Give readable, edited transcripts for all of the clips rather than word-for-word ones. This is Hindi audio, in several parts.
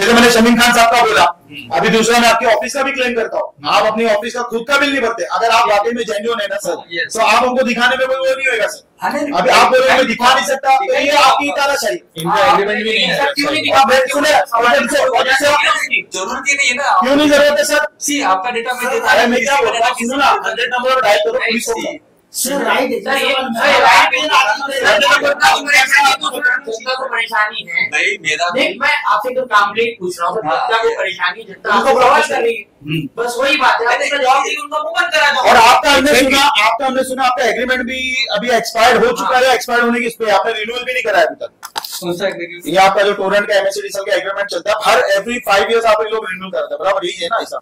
जैसे मैंने शमीम खान साहब का बोला, अभी दूसरा मैं आपके ऑफिस का भी क्लेम करता हूँ, आप अपनी ऑफिस का खुद का बिल नहीं भरते। अगर आप वाकई में जेन्युइन है ना सर, तो आप हमको दिखाने में कोई वो नहीं होगा सर। अभी आप बोल रहे हैं मैं दिखा नहीं सकता, तो ये आपकी तानाशाही, इनका एग्रीमेंट भी नहीं है। क्यों नहीं दिखा? जरूरत ही नहीं है ना, क्यों नहीं जरूरत है सर? सी आपका डेटा मैं देता अरे मैं क्या बोल रहा हूँ, सुनो ना, 100 नंबर डायल करो पुलिस को। सर राइट है, परेशानी है नहीं मेरा देख, मैं आपसे तो कामप्लेट पूछ रहा हूँ, जनता को परेशानी जनता कर रही है, बस वही बात है। आपने जवाब दिया, उनका मुंह बंद करा दो। और आपका हमने सुना आपका एग्रीमेंट भी अभी एक्सपायर्ड हो चुका है, एक्सपायर्ड होने की इस पे आपने रिन्यूअल भी नहीं कराया अभी तक। कौन सा एग्रीमेंट? ये आपका जो टोरेंट का एमएससीडीएल का एग्रीमेंट चलता है, हर एवरी 5 इयर्स आप लोग रिन्यू करते हैं, बराबर यही है ना ऐसा?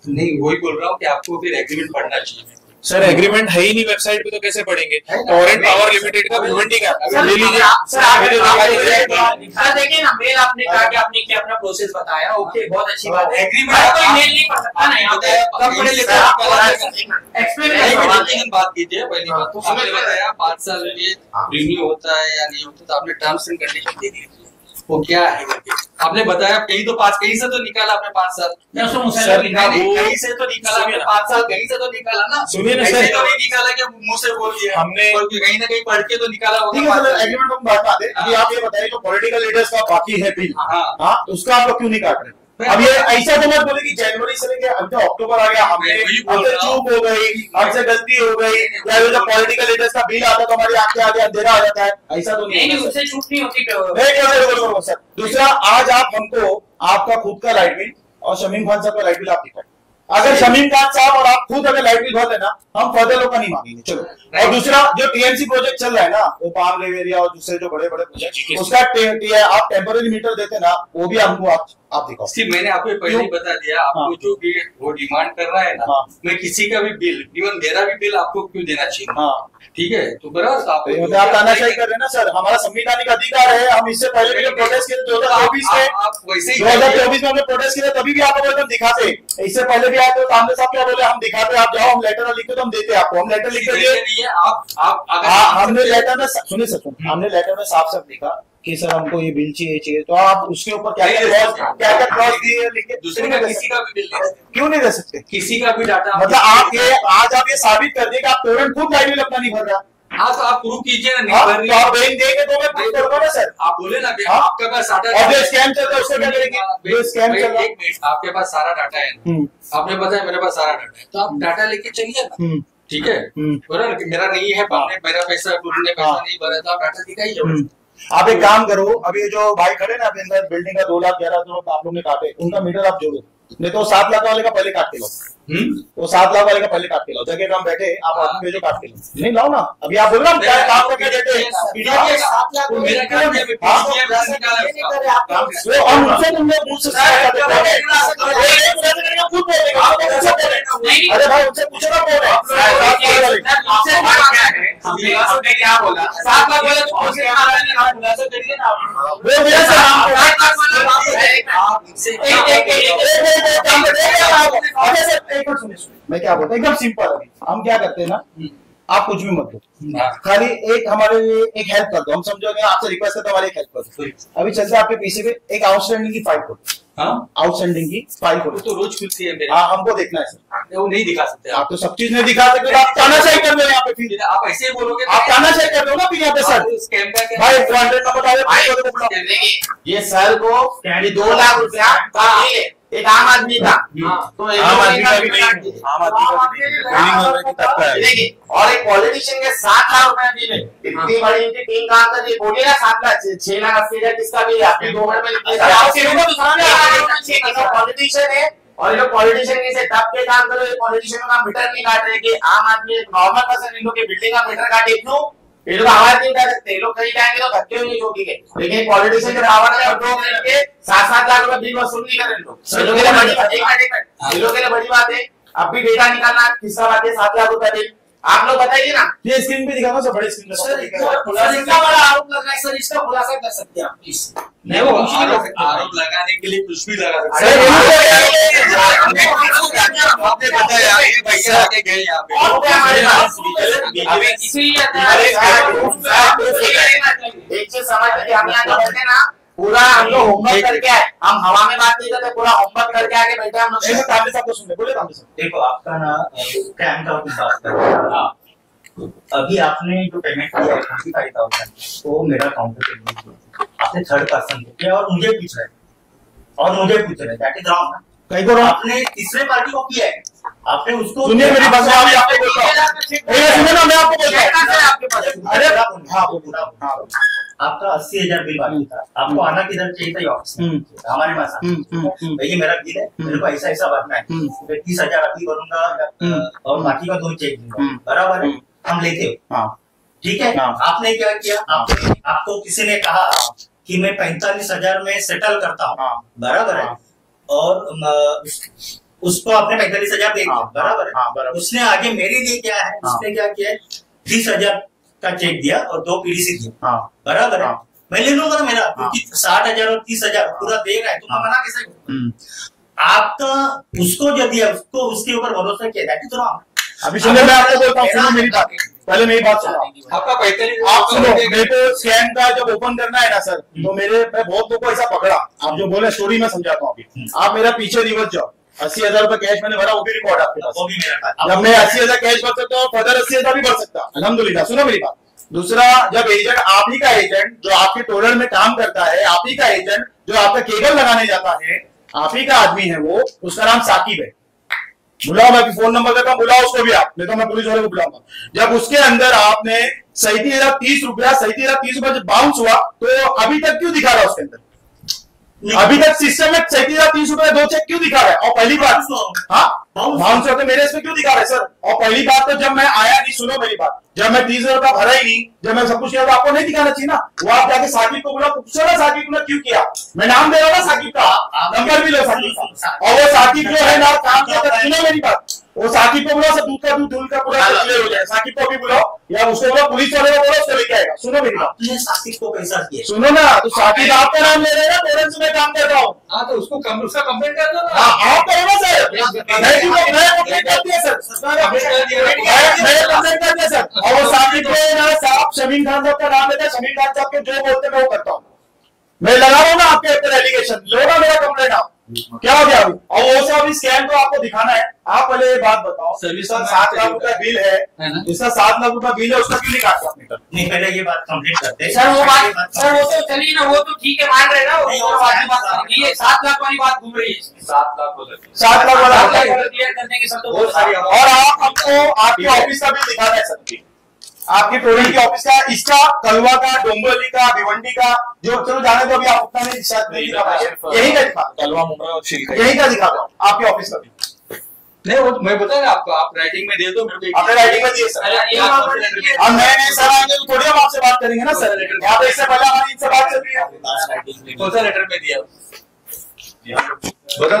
नहीं वही बोल रहा हूँ कि आपको फिर एग्रीमेंट पढ़ना चाहिए। सर एग्रीमेंट है ही नहीं वेबसाइट पे, तो कैसे पढ़ेंगे? टोरेंट पावर लिमिटेड का पेमेंट ही क्या ले लीजिए। सर देखिए ना, मेल आपने कहा कि आपने क्या अपना प्रोसेस बताया, ओके बहुत अच्छी बात है। एग्रीमेंट कोई मेल नहीं पढ़ सकता ना यहाँ पे, कब पढ़े लिखे एक्सप्लेन बात कीजिए। पहली बात तो आपने बताया 5 साल ये रिन्यू होता है या नहीं होता, तो आपने टर्म्स एंड कंडीशन दे दी, वो क्या है आपने बताया। कहीं तो 5, कहीं से तो निकाला आपने 5 साल, कहीं से तो निकाला आपने 5 साल, कहीं से तो निकाला ना। सुनिए ना ऐसे सर, तो नहीं निकाला कि मुंह से बोल दिया हमने, कहीं ना कहीं पढ़ के तो निकाला होगा। ठीक है सर, एग्रीमेंट हम बात आते हैं। अभी आप ये बताइए जो पॉलिटिकल लीडर्स का बाकी है बिल, हाँ उसका आप लोग क्यों नहीं काट रहे? अब ये ऐसा तो मत बोले कि जनवरी से लेके अब तो अक्टूबर आ गया, हमने चूक हो गई, हमसे गलती हो गई, या जो पॉलिटिकल लीडर्स का बिल आता है तो हमारी आंखें आगे अंधेरा आ जाता है, ऐसा तो नहीं। उससे छूट नहीं होती सर। दूसरा, आज आप हमको आपका खुद का लाइट बिल और शमीम खान साहब का लाइट बिल आप दिखाए। अगर शमीम खान साहब और आप खुद अगर लाइट बिल भर लेना, हम फर्दर लोग का नहीं मांगेंगे। चलो, और दूसरा जो टीएमसी प्रोजेक्ट चल रहा है ना, वो पाम रेव एरिया और दूसरे जो बड़े बड़े प्रोजेक्ट, उसका आप टेम्पररी मीटर देते ना, वो भी हमको आप दिखाओ। मैंने आपको पहले ही बता दिया, आपको जो भी वो डिमांड कर रहा है ना, मैं किसी का भी बिल, इवन मेरा भी बिल आपको क्यों देना चाहिए? ठीक है, तो बराबर आप तानाशाही कर रहे हैं ना सर, हमारा संविधानिक अधिकार है। हम इससे पहले भी प्रोटेस्ट किए 2024 में, 2024 में हमने प्रोटेस्ट किया, तभी भी आप हम दिखाते। इससे पहले भी आते तो सामने साहब क्या बोले, हम दिखाते, आप जाओ, हम लेटर लिखते तो हम देते आपको। हम लेटर लिख दिए, हमने लेटर में सुनिए सर, हमने लेटर में साफ साफ लिखा कि सर हमको ये बिल चाहिए, तो आप उसके ऊपर क्या क्या क्लॉज दिए लिख के दूसरे का किसी का भी बिल क्यों नहीं दे सकते? किसी का भी डाटा, मतलब आप ये आज आप ये साबित कर दिए कि आप टोरेंट खुद लाइट बिल अपना नहीं भर रहा। हाँ तो आप प्रूव कीजिए ना, नहीं भर रही, तो आप बैंक देंगे तो मैं प्रूव करूंगा ना सर। आप बोले ना कि आपके पास सारा, और जो स्कैम चल रहा है उससे क्या करेंगे? जो स्कैम चल रहा है, आपके पास सारा डाटा है, आपने बताया मेरे पास सारा डाटा है, तो आप डाटा लेके चलिए ना, ठीक है? बराबर, मेरा नहीं है, मेरा पैसा उन्होंने पैसा नहीं भरा, तो आप डाटा दिखाइए। आप एक काम करो, अभी जो भाई खड़े ना अभी अंदर बिल्डिंग का 2,11,000 आप लोग ने काटे, उनका मीटर आप जोड़ो, नहीं तो 7 लाख वाले का पहले काट के लो। वो 7 लाख वाले का पहले काट के लो, जगह हम बैठे आप आदमी भेजो काट के लो। नहीं लाओ ना, अभी आप बोल रहे ना काम करके देते हैं, अरे भाई उनसे पूछो ना क्या बोला, 7 लाख वाले मैं क्या बोलता हूँ, एकदम सिंपल है। हम क्या करते हैं ना, आप कुछ भी मत दो, खाली एक हमारे लिए एक हेल्प कर दो, हम समझोगे आपसे रिक्वेस्ट करते हमारी एक हेल्प कर दो। अभी चलते आपके पीछे पे एक आउटस्टैंडिंग की फाइल खोलो, आउटस्टैंडिंग की फाइल खोलो, तो रोज खुलती है मेरे। हाँ हमको देखना है सर। वो नहीं दिखा सकते आप तो सब चीज नहीं दिखा सकते, आप तानाशाही कर रहे हो यहाँ पे, फिर आप ऐसे ही बोलोगे, आप तानाशाही कर रहे हो ना फिर यहाँ पे सर। भाई 200 नंबर डालो, ये सर को 2 लाख रुपया एक आम आदमी था, तो आम आदमी का भी नहीं, आम आदमी का देखिए, और एक पॉलिटिशियन के 7 लाख रुपए दिए, इतनी बड़ी इनकी टीम काम कर रही है, बोलिए ना 7 लाख 6 लाख 80 हजार किसका भी आपके 2 मिनट में पॉलिटिशियन है। और ये लोग पॉलिटिशियन के से दब के काम करो, ये पॉलिटिशियन का मीटर नहीं काट रहे कि आम आदमी नॉर्मल पर्सन इन लोग के बिल्डिंग का मीटर काटे क्यों? ये लोग आवाज नहीं कर सकते, ये लोग कहीं जाएंगे तो धक्के होंगे चौकी के, लेकिन पॉलिटिशियन के पावर है 2 मिनट के 7-7 लाख रुपए बिल वसूल नहीं करें लोग। ये लोग के लिए बड़ी बात है, ये लोग के लिए बड़ी बात है। अब भी डेटा निकालना, तीसरा बात है 7 लाख रुपए बिल, आप लोग बताइए ना। ये स्क्रीन पे दिखाओ सर, बड़े स्क्रीन पे सर, इतना बड़ा आरोप लग रहा है सर, इसका खुलासा कर सकते हैं आप प्लीज? नहीं, वो आरोप लगाने के लिए कुछ भी लगा सकते हैं। आपने बताया ये भैया आके गए यहाँ पे, इसीलिए एक चीज समझ लीजिए, हम यहाँ बैठे ना पूरा हम लोग होमवर्क करके आए, हम हवा में बात नहीं करते, पूरा होमवर्क करके आके बैठे हम लोग। तांबे साहब को सुनने बोले। तांबे साहब देखो, आपका ना कैम का बात कर रहे हैं। अभी आपने जो पेमेंट किया है 35,000, वो मेरा काउंटर पे आपने थर्ड पर्सन किया और मुझे पूछ रहे दैट इज रॉन्ग। कहीं को आपने तीसरे पार्टी को किया है, आपने उसको। सुनिए मेरी बात, मैं आपको बोलता हूँ, सुनिए ना, मैं आपको बोलता हूँ। अरे हाँ, आपका 80,000 बिल बाकी था, आपको आना किधर चाहिए था? ऑफिस में हमारे पास भैया मेरा बिल है, मेरे को ऐसा ऐसा भरना है, 30,000 अभी भरूंगा और बाकी का 2 चेक दूंगा, बराबर है? हम लेते हो, ठीक है? आपने क्या किया? आपको किसी ने कहा कि मैं 45,000 में सेटल करता हूँ, बराबर है? और उसको आपने 45,000 दे दिया, बराबर है? उसने आगे मेरे लिए क्या है, उसने क्या किया है, 30,000 का चेक दिया और 2 पीडीसी दिया, बराबर है? मैं ले लूंगा ना मेरा, क्योंकि 60,000 और 30,000 पूरा दे रहा है, तो मैं मना कैसे करूं? आपका उसको जो दिया, उसको उसके ऊपर भरोसा किया, दैट इज रॉन्ग। अभी सुनिए, मैं आपको बोलता हूँ, सुनो मेरी बात, पहले मेरी बात सुनो। आपका आप सुनो, मेरे को स्कैम का जब ओपन करना है ना सर, तो मैं बहुत लोगों को ऐसा पकड़ा, आप जो बोले स्टोरी में समझाता हूँ अभी। आप मेरा पीछे रिवर्स जाओ, 80,000 रुपए कैश मैंने भरा, वो भी रिकॉर्ड आपके पास, वो भी मेरे पास। जब मैं 80,000 कैश भर सकता हूँ, फर्दर 80,000 भी भर सकता, अल्हम्दुलिल्लाह। सुनो मेरी बात। दूसरा, जब एजेंट, आप ही का एजेंट जो आपके टोरर में काम करता है, आप ही का एजेंट जो आपका केबल लगाने जाता है, आप ही का आदमी है वो, उसका नाम साकिब है। बुलाओ, मैं फोन नंबर देता हूँ, बुलाओ उसको भी आप, नहीं तो मैं पुलिस वाले को बुलाऊंगा। जब उसके अंदर आपने 37,030 रुपया जब बाउंस हुआ, तो अभी तक क्यों दिखा रहा है उसके अंदर? अभी तक सिस्टम में 37,030 रुपया 2 चेक क्यों दिखा रहा है? और पहली बात, हाँ बाउंस होते मेरे इसमें क्यों दिखा रहा है सर? और पहली बात, तो जब मैं आया नहीं, सुनो मेरी बात, जब मैं 30,000 रुपया भरा ही नहीं, जब मैं सब कुछ किया, तो आपको नहीं दिखाना चाहिए ना? वो आप जाके साकिब को बोला, पूछो ना साकिब ने क्यों किया। मैं नाम दे रहा हूँ ना साकिब का, नंबर भी लो साकिब का, और वो साकिब जो है ना काम किया। सुनो मेरी बात, वो साकिब को बुलाओ, सब दूध का दूध धूल का पूरा क्लियर हो जाए। साकिब को भी बुलाओ, या उसको बोलो, पुलिस वाले को बोलो, उसको लेके आएगा। सुनो मेरी बात, साकिब को कैसा किया? सुनो ना, तो साकिब आपका नाम ले रहे हैं ना, पेरेंट्स से मैं काम कर रहा हूँ। हाँ, तो उसको उसका कंप्लेंट कर दो ना। आप करो ना सर, मैं कंप्लेंट कर दिया सर, मैंने कंप्लेंट कर दिया सर। और वो साकिब को ना साहब शमीम खान साहब का नाम लेता है, शमीम खान साहब के जो बोलते मैं वो करता हूँ। मैं लगा रहा हूँ ना आपके ऊपर एलिगेशन, लो ना मेरा कंप्लेंट आप, क्या हो गया अभी? और वो सब स्कैम को आपको दिखाना है। आप पहले ये बात बताओ, सर्विस सर 7 लाख रुपया बिल है, जिसका 7 लाख रुपया बिल है, उसका क्यों नहीं काटता आपने? नहीं, पहले ये बात कंप्लीट करते हैं सर। वो बात सर, वो तो चलिए ना, वो तो ठीक है, मान रहे ना, वो बात करेंगे। ये 7 लाख वाली बात घूम रही है, 7 लाख हो जाती है। 7 लाख वाला क्लियर करने के सब तो बहुत सारी। और आप हमको आपके ऑफिस का बिल दिखाना है सर, आपकी टोरल की ऑफिस का, इसका, कलवा का, डोंबिवली का, भिवंडी का, जो चलो जाने दो, अभी आप उतना नहीं शायद नहीं दिखा पाएंगे, यही का दिखा, कलवा, मुमरा और शिल्का, यही का दिखा दो आपके ऑफिस का भी। नहीं, वो मैं बता रहा आपको, आप राइटिंग में दे दो मेरे को। आपने राइटिंग में दिए सर, अब नए सर आएंगे तो थोड़ी हम आपसे बात करेंगे ना सर, यहाँ पे इससे पहले हमारी इनसे बात चल रही है। कौन सा लेटर में दिया? बता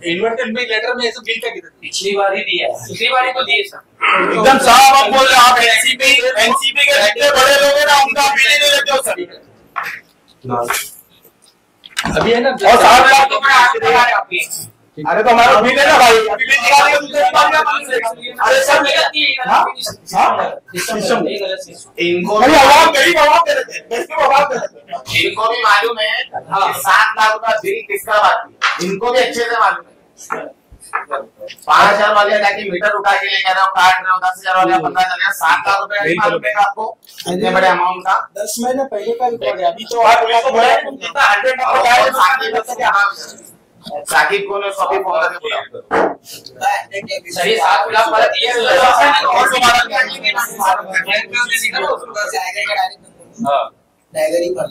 इन्वर्टेड में लेटर में ऐसा बिल क्या किया? पिछली बार ही दिया, पिछली बार ही तो दिए सर। एकदम साहब आप बोल रहे हैं, आप एनसीपी के जितने बड़े लोग हैं ना, उनका बिल ही नहीं लेते हो सर। अभी है ना, और 7 लाख तो बड़ा आगे बढ़ा रहे आपकी। अरे तो हमारा बिल है ना भाई, अभी बिल निकाल के दूसरे निकाल दिया। अरे सर सिस्टम इनको अरे आवाज गरीब आवाज दे रहे थे, कैसे आवाज दे रहे थे? इनको भी मालूम है 7 लाख रुपया बिल किसका बाकी है, इनको भी अच्छे से मालूम है। 5,000 वाले जाके मीटर उठा के लेकर रहे हो, काट रहे हो, 10,000 वाले 15,000, 7 लाख रुपया नहीं मालूम है आपको, इतने बड़े अमाउंट का। 10 महीने पहले का रिकॉर्ड है, अभी तो पुलिस को बोला 100 नंबर डायल साकिब को ने सभी फोन करके बुलाओ। सर ये 7 लाख वाला दिया और तुम्हारा डायरी पर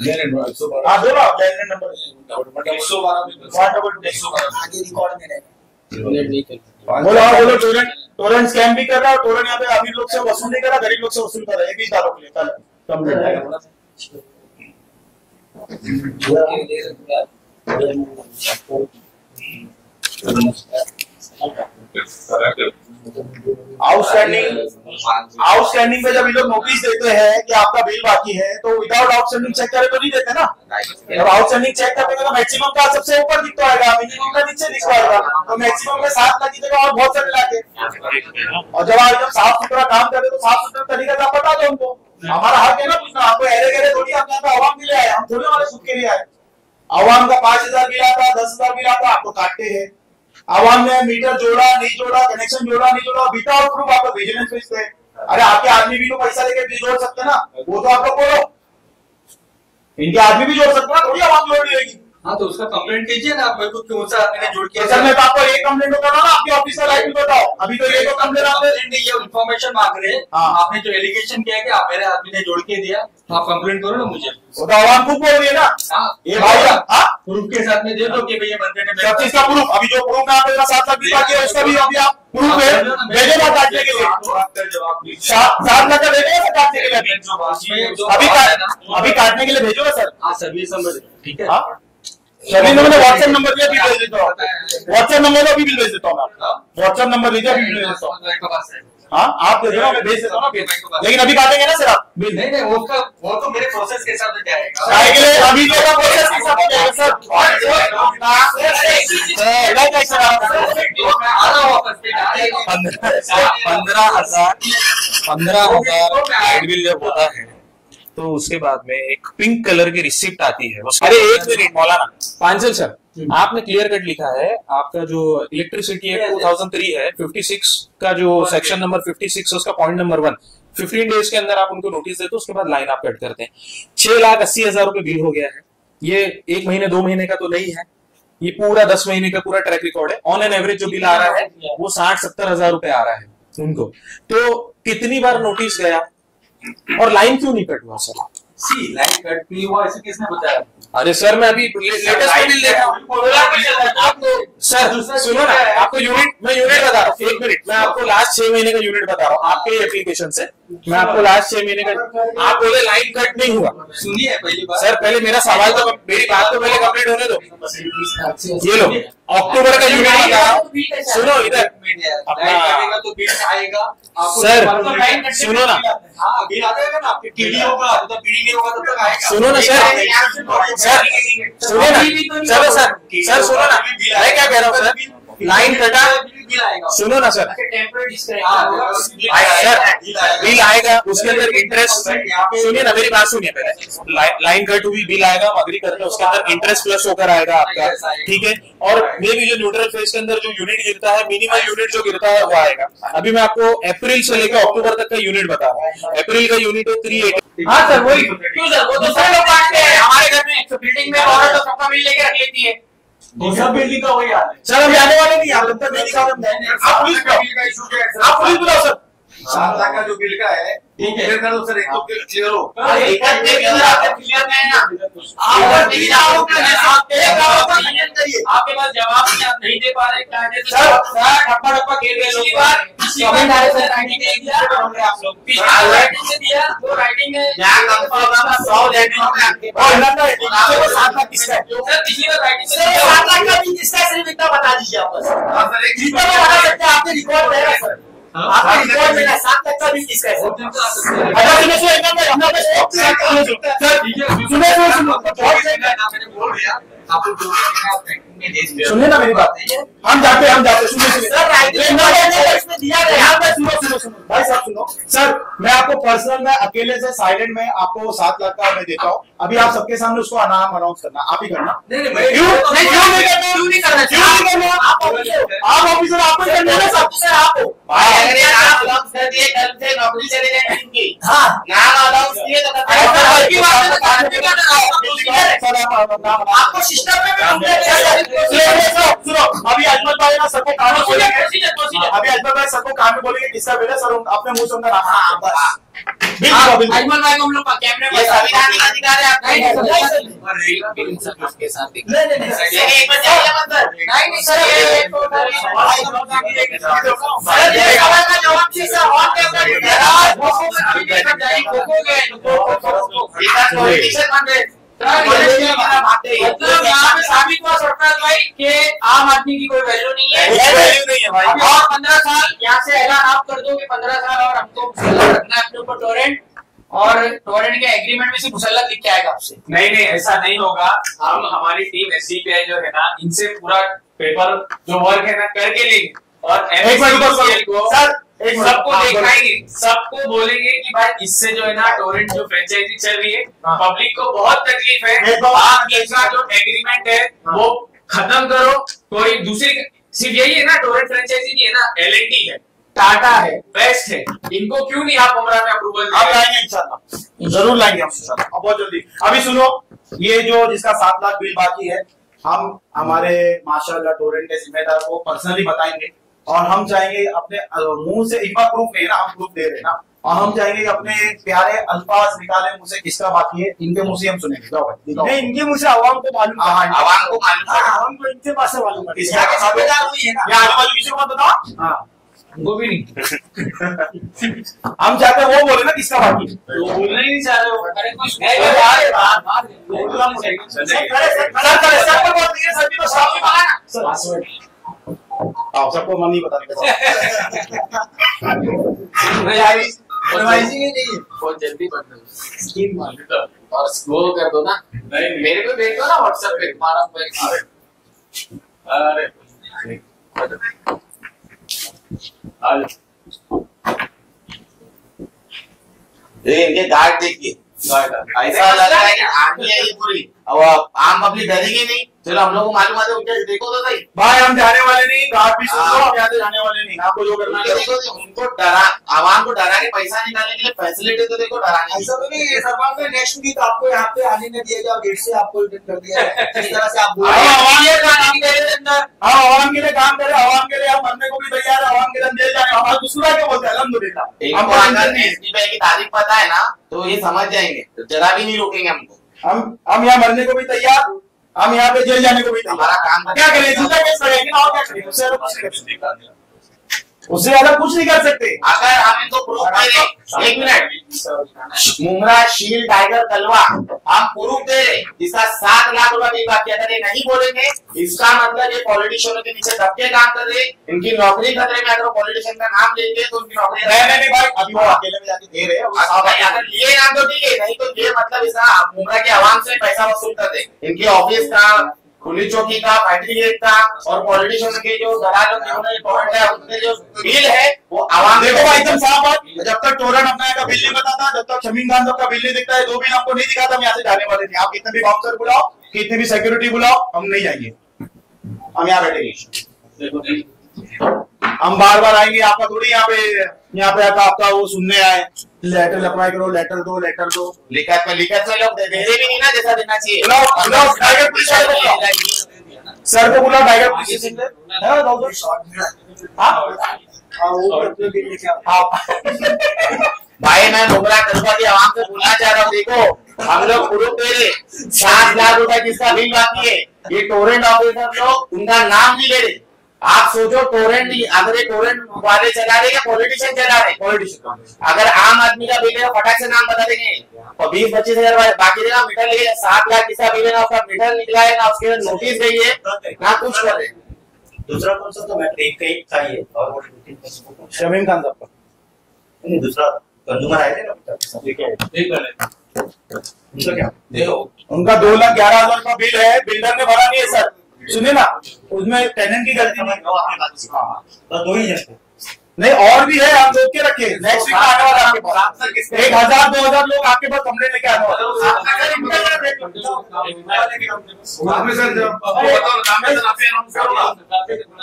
हाँ दो ना लैंडलाइन नंबर 112 आगे रिकॉर्ड में रहेगा। बोलो टोरेंट स्कैम भी कर रहा है, और टोरेंट यहाँ पे अमीर लोग से वसूल नहीं कर रहा, गरीब लोग से वसूल कर रहा है। 20 तारों के लिए कल आउटस्टैंडिंग पे जब ये लोग नोटिस देते हैं कि आपका बिल बाकी है, तो विदाउट आउटस्टैंडिंग चेक करे तो नहीं देते ना। जब आउटस्टैंडिंग चेक करेंगे तो मैक्सिमम का सबसे ऊपर दिखता आएगा, मिनिमम का नीचे दिखता आएगा, तो मैक्सिमम में 7 लाख की जगह और बहुत सारे लाके। और जब आप एकदम साफ सुथरा काम करे तो साफ सुथरा तरीका से आप बता दो उनको, हमारा हक है ना पूछना। आपको अरे गहरे थोड़ी हम यहाँ पे आवाम के लिए आए, हम थोड़ी हमारे सुख के लिए आए। आवाम का 5,000 मिला था, 10,000 मिला था, आपको काटते हैं। आवाम ने मीटर जोड़ा नहीं जोड़ा, कनेक्शन जोड़ा नहीं जोड़ा, विदाउट प्रूफ आपको विजिलेंस भेजते हैं। अरे आपके आदमी भी तो पैसा लेके बिल जोड़ सकते ना, वो तो आप लोग बोलो। इनके आदमी भी जोड़ सकते ना, थोड़ी आवाम जोड़ लेगी। हाँ तो उसका कंप्लेंट कीजिए ना, आप मेरे को क्यों सा आदमी ने जोड़ किया। सर मैं तो आपको एक कंप्लेंट होता ना आपके ऑफिस का लाइव बताओ। अभी तो ये तो कंप्लेंट आपने ये इन्फॉर्मेशन मांग रहे हैं। हाँ। आपने जो एलिगेशन किया कि आप मेरे आदमी ने जोड़ के दिया, तो आप कंप्लेंट करो ना मुझे। वो तो आवाम खुद बोल रही है ना। हाँ ये भाई प्रूफ के साथ में दे दो कि भैया बंदे ने सब चीज का प्रूफ। अभी जो प्रूफ में आपने 7 लाख दिखा दिया उसका भी अभी आप प्रूफ है भेजेगा काटने के लिए। 7 लाख का भेजेगा सर काटने के लिए। अभी काटने के लिए भेजोगा सर। हाँ सर ये समझ ठीक है। सभी मैंने व्हाट्सएप नंबर दिया, बिल भेज देता हूँ। व्हाट्सएप नंबर का भी बिल भेज देता हूँ मैं। व्हाट्सएप नंबर दीजिए, बिल भेज देता हूँ। हाँ आप दे दो, मैं भेज देता हूँ। लेकिन अभी काटेंगे ना सर आप बिल? नहीं नहीं वो तो मेरे प्रोसेस के हिसाब से जाएगा। अभी जो का प्रोसेस के हिसाब से जाएगा सर। 15,000 लाइट बिल जब होता है तो उसके बाद में एक पिंक कलर की रिसिप्ट आती है। अरे एक मिनट मौलाना पांचल सर, आपने क्लियर कट लिखा है आपका जो इलेक्ट्रिसिटी एक्ट 2003 है 56 का जो सेक्शन नंबर 56 उसका पॉइंट नंबर 1, 15 डेज के अंदर आप उनको नोटिस देते हो, उसके बाद लाइन आप कट करते हैं। 6,80,000 रुपए बिल हो गया है। ये 1 महीने 2 महीने का तो नहीं है, ये पूरा 10 महीने का पूरा ट्रैक रिकॉर्ड है। ऑन एन एवरेज जो बिल आ रहा है वो 60-70,000 रुपए आ रहा है उनको। तो कितनी बार नोटिस गया और लाइन क्यों नहीं कट हुआ सर? लाइन कट नहीं हुआ ऐसे किसने बताया? अरे सर मैं अभी लेटेस्ट बिल देख रहा हूँ आपको। सर सुनो ना, आपको यूनिट मैं यूनिट बता रहा हूँ। 1 मिनट, मैं आपको लास्ट 6 महीने का यूनिट बता रहा हूँ आपके एप्लीकेशन से। मैं आपको लास्ट 6 महीने का, आप बोले लाइन कट नहीं हुआ। सुनिए पहली बात सर पहले मेरा सवाल तो, मेरी बात तो पहले कंप्लीट होने दो। ये लो अक्टूबर का यूनिट बता रहा हूँ, सुनो इधर अपना तो बिल आएगा सर, सुनो ना। हाँ बिल आ जाएगा ना, आपके टीडी होगा तो बिल नहीं होगा तब तक आएगा। सुनो ना सर सुनो ना, चलो सर सुनो ना, मैं क्या कह रहा हूँ सर, लाइन कटा सुनो ना सर, बिल आएगा उसके अंदर इंटरेस्ट, सुनिए ना मेरी बात सुनिए पहले। लाइन कट हुई, बिल आएगा, हम अग्री करते हैं, उसके अंदर इंटरेस्ट प्लस होकर आएगा आपका, ठीक है। और मे भी जो न्यूट्रल फेज के अंदर जो यूनिट गिरता है, मिनिमम यूनिट जो गिरता है वो आएगा। अभी मैं आपको अप्रैल से लेकर अक्टूबर तक का यूनिट बता रहा हूँ। अप्रैल का यूनिट है 380। हाँ सर वही क्यों सर, वो तो सब लोग बांटते हैं हमारे घर में। बिल्डिंग में औरत तो सबका बिल लेके रख लेती है। सब बिल्डिंग का वही हाल है सर। हम जाने वाले नहीं, आप जब तक नहीं निकालेंगे। आप पुलिस बुलाओ सर। 7 लाख का जो बिल का है ठीक है, कर दो सर, एक तो क्लियर हो। आपके पास जवाब नहीं, आप नहीं दे पा रहे, ठप्पा ठप्पा खेल रहे लोग। आप लोग दिया वो राइटिंग में 7 लाख किसका है? पिछली बार राइटिंग 7 लाख का बिल किसका है, सिर्फ इतना बता दीजिए आप बस। जितना बता सकते हैं आपके रिकॉर्ड है सर, आपके रिकॉर्ड में 7 लाख का बिल किसका है? सुनिए ना मेरी बात, हम जाते सुनिए भाई साहब सुनो सर। मैं आपको पर्सनल में अकेले से साइलेंट में आपको 7 लाख का मैं देता हूँ। अभी आप सबके सामने उसको नाम अनाउंस करना, आप ही करना। क्यों नहीं करना? आप ऑफिसर आपको ही करना है सर। आपको नौकरी चले जाएंगे। हाँ नाम अनाउंस किए तो आपको सिस्टम में सुनो। अभी अजमल भाई ना सबको काम में बोलेंगे, अभी अजमल भाई सबको काम में बोलेंगे किसका बिल है सर, अपने मुंह से उनका नाम। अजमल भाई को हम लोग कैमरे में संविधान का अधिकार है। आप के साथ मतलब यहाँ पे साबित हुआ सरकार भाई कि आम आदमी की कोई वैल्यू नहीं है भाई। और 15 साल यहाँ से ऐलान आप कर दो कि 15 साल और हमको मुसल्लत रखना है अपने ऊपर टोरेंट, और टोरेंट के एग्रीमेंट में सिर्फ मुसल्लत लिख के आएगा आपसे। नहीं ऐसा नहीं होगा। हम हमारी टीम SDPI जो है ना, इनसे पूरा पेपर जो वर्क है ना करके लेंगे। और सर सबको दिखाएंगे, सबको बोलेंगे कि भाई इससे जो है ना टोरेंट जो फ्रेंचाइजी चल रही है, पब्लिक को बहुत तकलीफ है, आप इसका जो एग्रीमेंट है वो खत्म करो। कोई दूसरी सिर्फ यही है ना, टोरेंट फ्रेंचाइजी नहीं है ना, L&T है, टाटा है, बेस्ट है, इनको क्यों नहीं आप उमरा में अप्रूवल आप लाएंगे इंशाल्लाह, जरूर लाएंगे हम इंशाल्लाह, अब बहुत जल्दी। अभी सुनो, ये जो जिसका 7 लाख बिल बाकी है, हम हमारे माशाल्लाह टोरेंट के जिम्मेदार को पर्सनली बताएंगे और हम चाहेंगे अपने मुंह से, एक बार प्रूफ नहीं है ना, हम प्रूफ दे रहे हैं ना, और हम चाहेंगे अपने प्यारे अल्फाज निकाले मुंह से किसका बाकी है, इनके मुंह से हम सुनेंगे। जाओ भाई, नहीं इनके मुंह से आवाम को मालूम, आवाम को मालूम, आवाम को इनके पास से मालूम है, इसका जिम्मेदार हुई है ना, या आने वाले किसी को मत बताओ। हाँ वो भी नहीं हम चाहते हैं वो बोले ना किसका बाकी है, बोलना ही नहीं चाह रहे हो। अरे कुछ सर सबको मन नहीं बताने बहुत जल्दी बदलो और स्क्रोल कर दो ना, मेरे पे भेज दो ना व्हाट्सएप पे तुम्हारा। अरे इनके गार्ड देखिए, ऐसा लग रहा है कि आर्मी है ये पूरी, और आम पब्लिक डरेगी नहीं। चलो हम लोग को मालूम है, देखो तो सही भाई, हम जाने वाले नहीं, गार्ड भी सुन लो, हम यहाँ से जाने वाले नहीं, आपको जो करना है देखो, उनको डरा, आवाम को डरा के पैसा निकालने के लिए फैसिलिटी तो देखो, डराने ऐसा तो नहीं है सरकार ने नेक्स्ट वीक आपको यहाँ पे आने नहीं दिया गया, गेट से आपको रिटर्न कर दिया है, इस तरह से आप बोल रहे हैं। आवाम के लिए काम करे, आवाम के लिए हम मरने को भी तैयार है, आवाम के लिए जेल जाने, हमारा दूसरा क्या बोलते हैं अल्हम्दुलिल्लाह। हमको अगर एसपी भाई की तारीफ पता है ना, तो ये समझ जाएंगे, जरा भी नहीं रोकेंगे हमको। हम यहाँ मरने को भी तैयार, हम यहाँ पे जेल जाने को भी तैयार। हमारा काम क्या करें, झूठा केस करेंगे ना, और क्या करेंगे, उससे ज्यादा कुछ नहीं कर सकते। अगर हम इनको प्रूफ दे रहे, 1 मिनट, मुमरा शील टाइगर तलवा हम प्रूफ दे रहे, इसका 7 लाख रुपया भी बाकी, अगर ये नहीं बोलेंगे इसका मतलब ये पॉलिटिशियनों के नीचे दबके काम कर रहे, इनकी नौकरी खतरे में। अगर वो पॉलिटिशियन का नाम लेंगे तो उनकी नौकरी नहीं भाई, अभी वो अकेले में जाके दे रहे हैं, अगर लिए नाम तो ठीक है, नहीं तो ये मतलब इसका मुमरा के आवाम से पैसा वसूल कर दे, इनके ऑफिस का, पुलिस चौकी का, फाइटिंग रेट का, और पॉलिटिशियन के जो दलालों के पॉइंट है, उनके जो बिल है वो आवाम। देखो भाई एकदम साफ बात, जब तक टोरेंट अपना का बिल नहीं बताता, जब तक शमीम खान का बिल नहीं दिखता है, 2 बिल हमको नहीं दिखाता, हम यहाँ से जाने वाले नहीं। आप कितने भी बाउंसर बुलाओ, कितनी भी सिक्योरिटी बुलाओ, हम नहीं जाएंगे, हम यहाँ बैठेंगे। हम बार बार आएंगे, आपका थोड़ी यहाँ पे आपका वो सुनने आए, लेटर अप्लाई करो, लेटर दो, लिखत में लोग दे रहे भी नहीं ना, जैसा देना चाहिए। बुलाओ टाइगर पुलिस वाले को बुलाओ, सर को बुलाओ, टाइगर पुलिस भाई मैं मुमरा कस्बा की आवाम से बोलना चाह रहा हूँ, देखो हम लोग प्रूफ दे रहे, 7 लाख रुपए जिसका बिल बाकी है, ये टोरेंट ऑपरेटर लोग उनका नाम नहीं ले रहे। आप सोचो, टोरेंट अगर ये टोरेंट वाले चला रहे या पॉलिटिशियन चला रहे, पॉलिटिशियन। अगर आम आदमी का बिल है फटाक से नाम बता देंगे, और 20-25 हजार बाकी देगा, मीटर लेके 7 लाख किसका बिल है ना, उसका मीटर निकला है ना, उसके नोटिस गई है ना, कुछ कर रहे। दूसरा कौन सा, तो मैं एक चाहिए, और शमीम खान साहब का नहीं, दूसरा कंज्यूमर आए थे ना, उनका क्या, उनका 2,11,000 का बिल है, बिल्डर ने भरा नहीं है सर, सुनिए ना, उसमें टेनेंट की गलती नहीं, तो 2 ही है नहीं और भी है, आप सोच के रखिए, नेक्स्ट वीक आने वाला आपके पास 1,000-2,000 लोग आपके पास कंप्लेंट लेके आने वाले।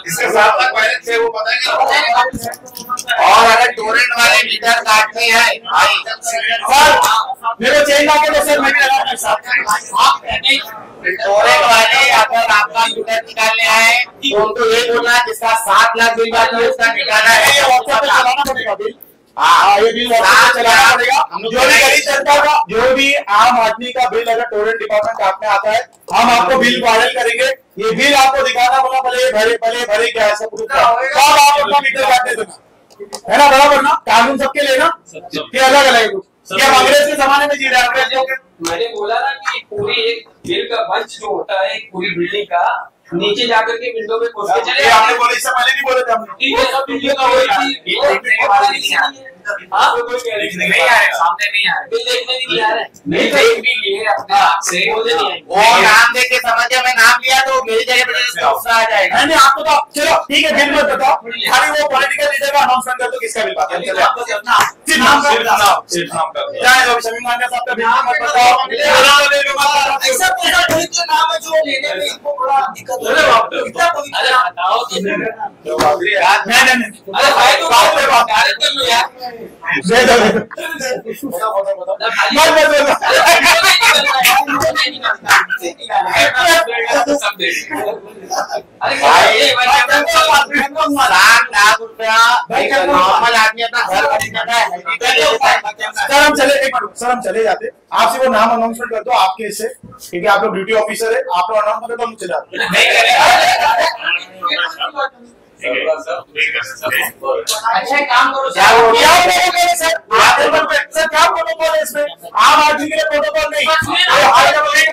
इसके 7 लाख बैलेंस है वो बताएंगे। और अगर टोरेंट वाले मीटर काटते हैं भाई, सर मेरे चेंज आके दो सर, मैं भी लगा टोरेंट वाले अगर आपका मीटर निकालने आए तो उनको ये बोलना जिसका 7 लाख बिल बाकी है उसका निकालना है, व्हाट्सएप पे चलाना पड़ेगा बिल। हाँ ये बिल व्हाट्सएप पे चलाना पड़ेगा, जो भी गरीब जनता का, जो भी आम आदमी का बिल अगर टोरेंट डिपार्टमेंट आपने आता है, हम आपको बिल वायरल करेंगे, ये बिल आपको दिखाना होगा, भले भरे क्या ऐसा प्रूफ तब आप अपना मीटर काटने देना है ना, बराबर ना, कानून सबके लिए ना, ये अलग अलग है कुछ, ये हम अंग्रेज के जमाने में जी रहे हैं, अंग्रेजों के। मैंने बोला ना कि पूरी एक बिल का बंच जो होता है पूरी बिल्डिंग का, नीचे जाकर के विंडो में घुस के चले, आपने बोले, इससे पहले नहीं बोले थे हमने, ये सब वीडियो का वही नहीं आ रहे, सामने नहीं आ रहे, बिल देखने नहीं आ रहे, नहीं देख भी लिए अपने आप से, वो नाम देख के समझ गया, मैं नाम लिया तो मेरी जगह पे गुस्सा आ जाएगा। आएगा। नहीं आपको तो चलो ठीक है, बिल मत बताओ, खाली वो पॉलिटिकल लीडर का अनाउंसमेंट कर दो, किसका बिल बाकी है, सिर्फ नाम का चाहे शमीम खान साहब का बिल मत बताओ, ऐसा पैसा जो नाम है जो लेने में इनको बड़ा दिक्कत हो रहा है। इतना अरे हटाओ नहीं अरे भाई तो डायरेक्ट कर लो यार। नॉर्मल आदमी अपना घर खरीदना है। सर हम चले जाते, आप सिर्फ वो नाम अनाउंसमेंट कर दो आपके इससे, क्योंकि आप लोग ड्यूटी ऑफिसर है, आप लोग अनाउंस करें तो हम चले जाते। अच्छा काम करो क्या प्रोटोकॉल है सर? क्या प्रोटोकॉल है इसमें? आम आदमी के लिए प्रोटोकॉल नहीं।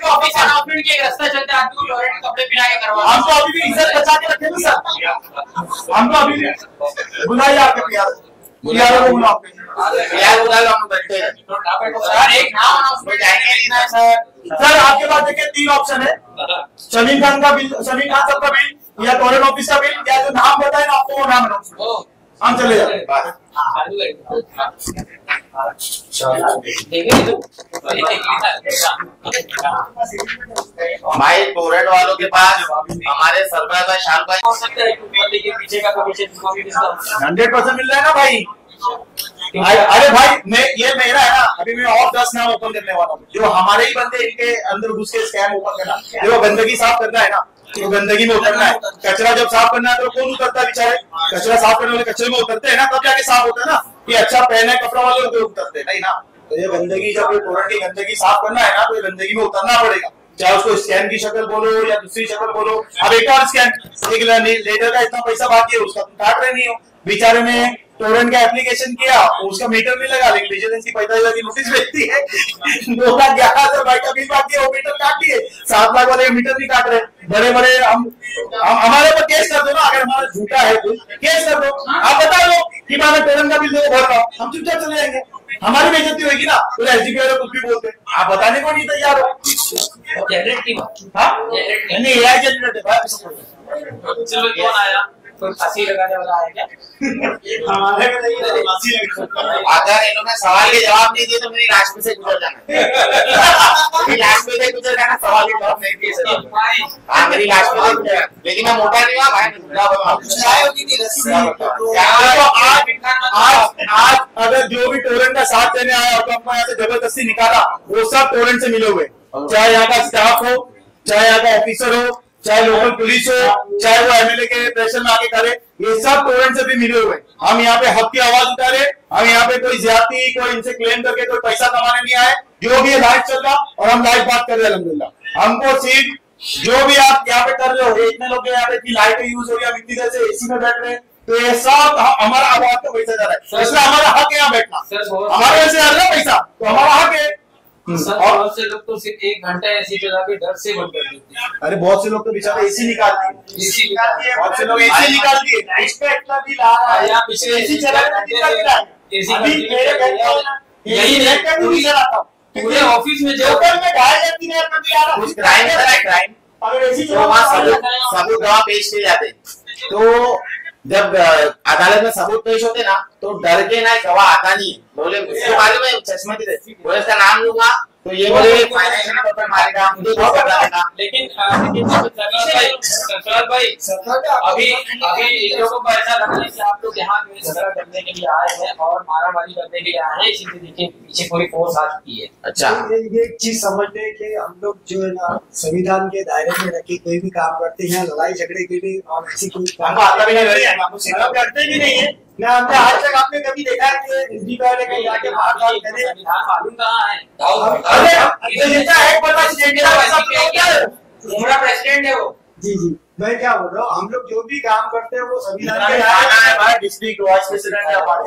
ऑफिस अनाउंसमेंट की एक रास्ता चलता है, आदमी को टोरेंट कपड़े पहना के करवा। हम तो अभी भी इज्जत बचा के रखे सर, हम तो अभी भी बुलाइए आपके प्यार को बुला बैठे सर एक नाम अनाउंसमेंट जाएंगे सर आपके पास देखिए 3 ऑप्शन है, शमीम खान का बिल, शमीम खान साहब का बिल, या टोरेंट ऑफिस का बिल, या जो नाम बताए ना आपको वो नाम अनाउंसमेंट। हम चले जाते भाई टोरेंट वालों के पास हमारे सरकार भाई शाल भाई हो सकता है कि पीछे का कमीशन 100% मिल रहा है ना भाई। अरे भाई ये मेरा है ना, अभी मैं और 10 नाम ओपन करने वाला हूँ, जो हमारे ही बंदे इनके अंदर घुस के स्कैम ओपन करना, जो गंदगी साफ करना है ना, तो गंदगी में उतरना है। कचरा जब साफ करना है तो कौन उतरता है बेचारे? कचरा साफ करने वाले कचरे में उतरते हैं ना, तब जाके साफ होता है ना। ये अच्छा पहने कपड़ा वाले उतरते नहीं ना। तो ये गंदगी, जब ये टोरेंट की गंदगी साफ करना है ना, तो ये गंदगी में उतरना पड़ेगा, चाहे उसको स्कैम की शक्ल बोलो या दूसरी शक्ल बोलो। अब एक और स्कैम, एक लेटर का इतना पैसा बाकी है, उसका तुम काट रहे नहीं हो। बेचारे ने टोरेंट का एप्लीकेशन किया, उसका मीटर नहीं लगा, लेकिन विजिलेंस की 45,000 की नोटिस भेजती है, 2,11,000 का बिल बाकी है, वो मीटर काट दिए, 7 लाख वाले मीटर नहीं काट रहे। बड़े बड़े हम हमारे ऊपर केस कर दो ना, अगर हमारा झूठा है तो केस कर दो। आप बता दो कि मैं टोरेंट का बिल दो भर रहा हूँ, हम चुपचाप चले जाएंगे, हमारी बेइज्जती होगी ना। तो एसडीपी वाले कुछ भी बोलते, आप बताने को नहीं तैयार हो। जनरेट की बात, हाँ नहीं एआई जनरेट है भाई। चलो कौन आया? कोई फांसी लगाने वाला है क्या? हमारे में नहीं है फांसी लगी। अगर इन्होंने सवाल के जवाब नहीं दिए तो मेरी लाश में से गुजर जाना। मेरी लाश में से गुजर जाना, सवाल के जवाब नहीं दिए सर। हाँ मेरी लाश में से गुजर जाना, लेकिन मैं मोटा नहीं हुआ भाई, आज अगर जो भी टोरेंट का साथ देने आया और हमको यहाँ से जबरदस्ती निकाला, वो सब टोरेंट से मिले हुए, चाहे यहाँ का स्टाफ हो, चाहे यहाँ का ऑफिसर हो, चाहे लोकल पुलिस हो, चाहे वो एमएलए के प्रेशर में आके करे, ये सब टोरेंट से भी मिले हुए। हम यहाँ पे हक की आवाज उठा रहे, हम यहाँ पे कोई ज्यादती, कोई इनसे क्लेम करके कोई पैसा कमाने नहीं आए। जो भी लाइव चल रहा और हम लाइव बात कर रहे हैं अल्हम्दुलिल्लाह। हमको सिर्फ जो भी आप यहाँ पे कर रहे हो, इतने लोग यहाँ पे इतनी लाइटें यूज हो रही है, हम इतनी देर से एसी में बैठ रहे हैं, तो ये सब हमारा आवाज का पैसा जा रहा है, इसलिए हमारा हक है यहाँ बैठना। हमारे यहाँ से आ रहा है पैसा, तो हमारा हक है। सर बहुत से लोग तो सिर्फ 1 घंटा एसी चला के डर से बंद कर देते हैं। अरे बहुत से लोग तो बेचारे एसी निकाल दिए, बहुत से लोग एसी निकाल दिए, इसका इतना बिल आ रहा है, यहाँ पिछले एसी चला के कितना बिल आया? अभी मेरे घर का यही है, नहीं चलाता हूँ, पूरे ऑफिस में जो ऊपर में 2,500-3,000 का बिल आ रहा है। क्राइम है, क्राइम। अगर एसी तो वहाँ सबूत गवाह पेश किए जाते, तो जब अदालत में सबूत पेश होते ना, तो डर के ना गवाह आता नहीं है। बोले उसके बारे में चश्मा की बोले इसका नाम लूंगा, तो ये बोले फाइनेंशियल पेपर मारेगा, मुझे बहुत पता है ना। लेकिन सरदार भाई अभी इन लोगों को ऐसा लग रहा है कि आप लोग यहाँ झगड़ा करने के लिए आए हैं और मारामारी करने के लिए आए हैं, इसीलिए देखिए पीछे पूरी फोर्स आ चुकी है। अच्छा ये एक चीज समझते हैं कि हम लोग जो है ना संविधान के दायरे में रख के कोई भी काम करते हैं, लड़ाई झगड़े के लिए और ऐसी कोई काम आता भी नहीं है, करते भी नहीं है ना। हमने आज तक आपने कभी देखा है कि एसडीपी वाले कहीं जाके मारधाड़ करे? संविधान मालूम कहाँ है? अरे एक पता उमरा प्रेसिडेंट है वो। जी जी मैं क्या बोल रहा हूँ, हम लोग जो भी काम करते हैं वो संविधान के थाना है भाई, डिस्ट्रिक्ट वाइस प्रेसिडेंट है हमारे,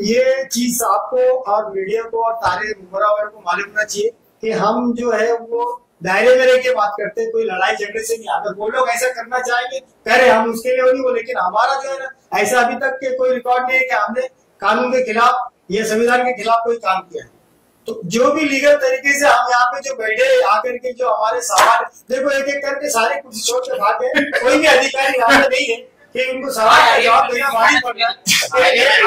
ये चीज आपको और मीडिया को और सारे मुखरा वालों को मालूम होना चाहिए कि हम जो है वो दायरे में रह के बात करते हैं, कोई लड़ाई झगड़े से नहीं आता। वो लोग ऐसा करना चाहेंगे करे, हम उसके लिए नहीं बोले, लेकिन हमारा जो है ना ऐसा अभी तक के कोई रिकॉर्ड नहीं है कि हमने कानून के खिलाफ या संविधान के खिलाफ कोई काम किया है। तो जो भी लीगल तरीके से हम यहाँ पे जो बैठे आकर के जो हमारे सवाल, देखो एक एक करके सारे कुछ छोड़ के भागे, कोई भी अधिकारी यहाँ पे नहीं है कि उनको सवाल का जवाब देना भारी पड़ गया।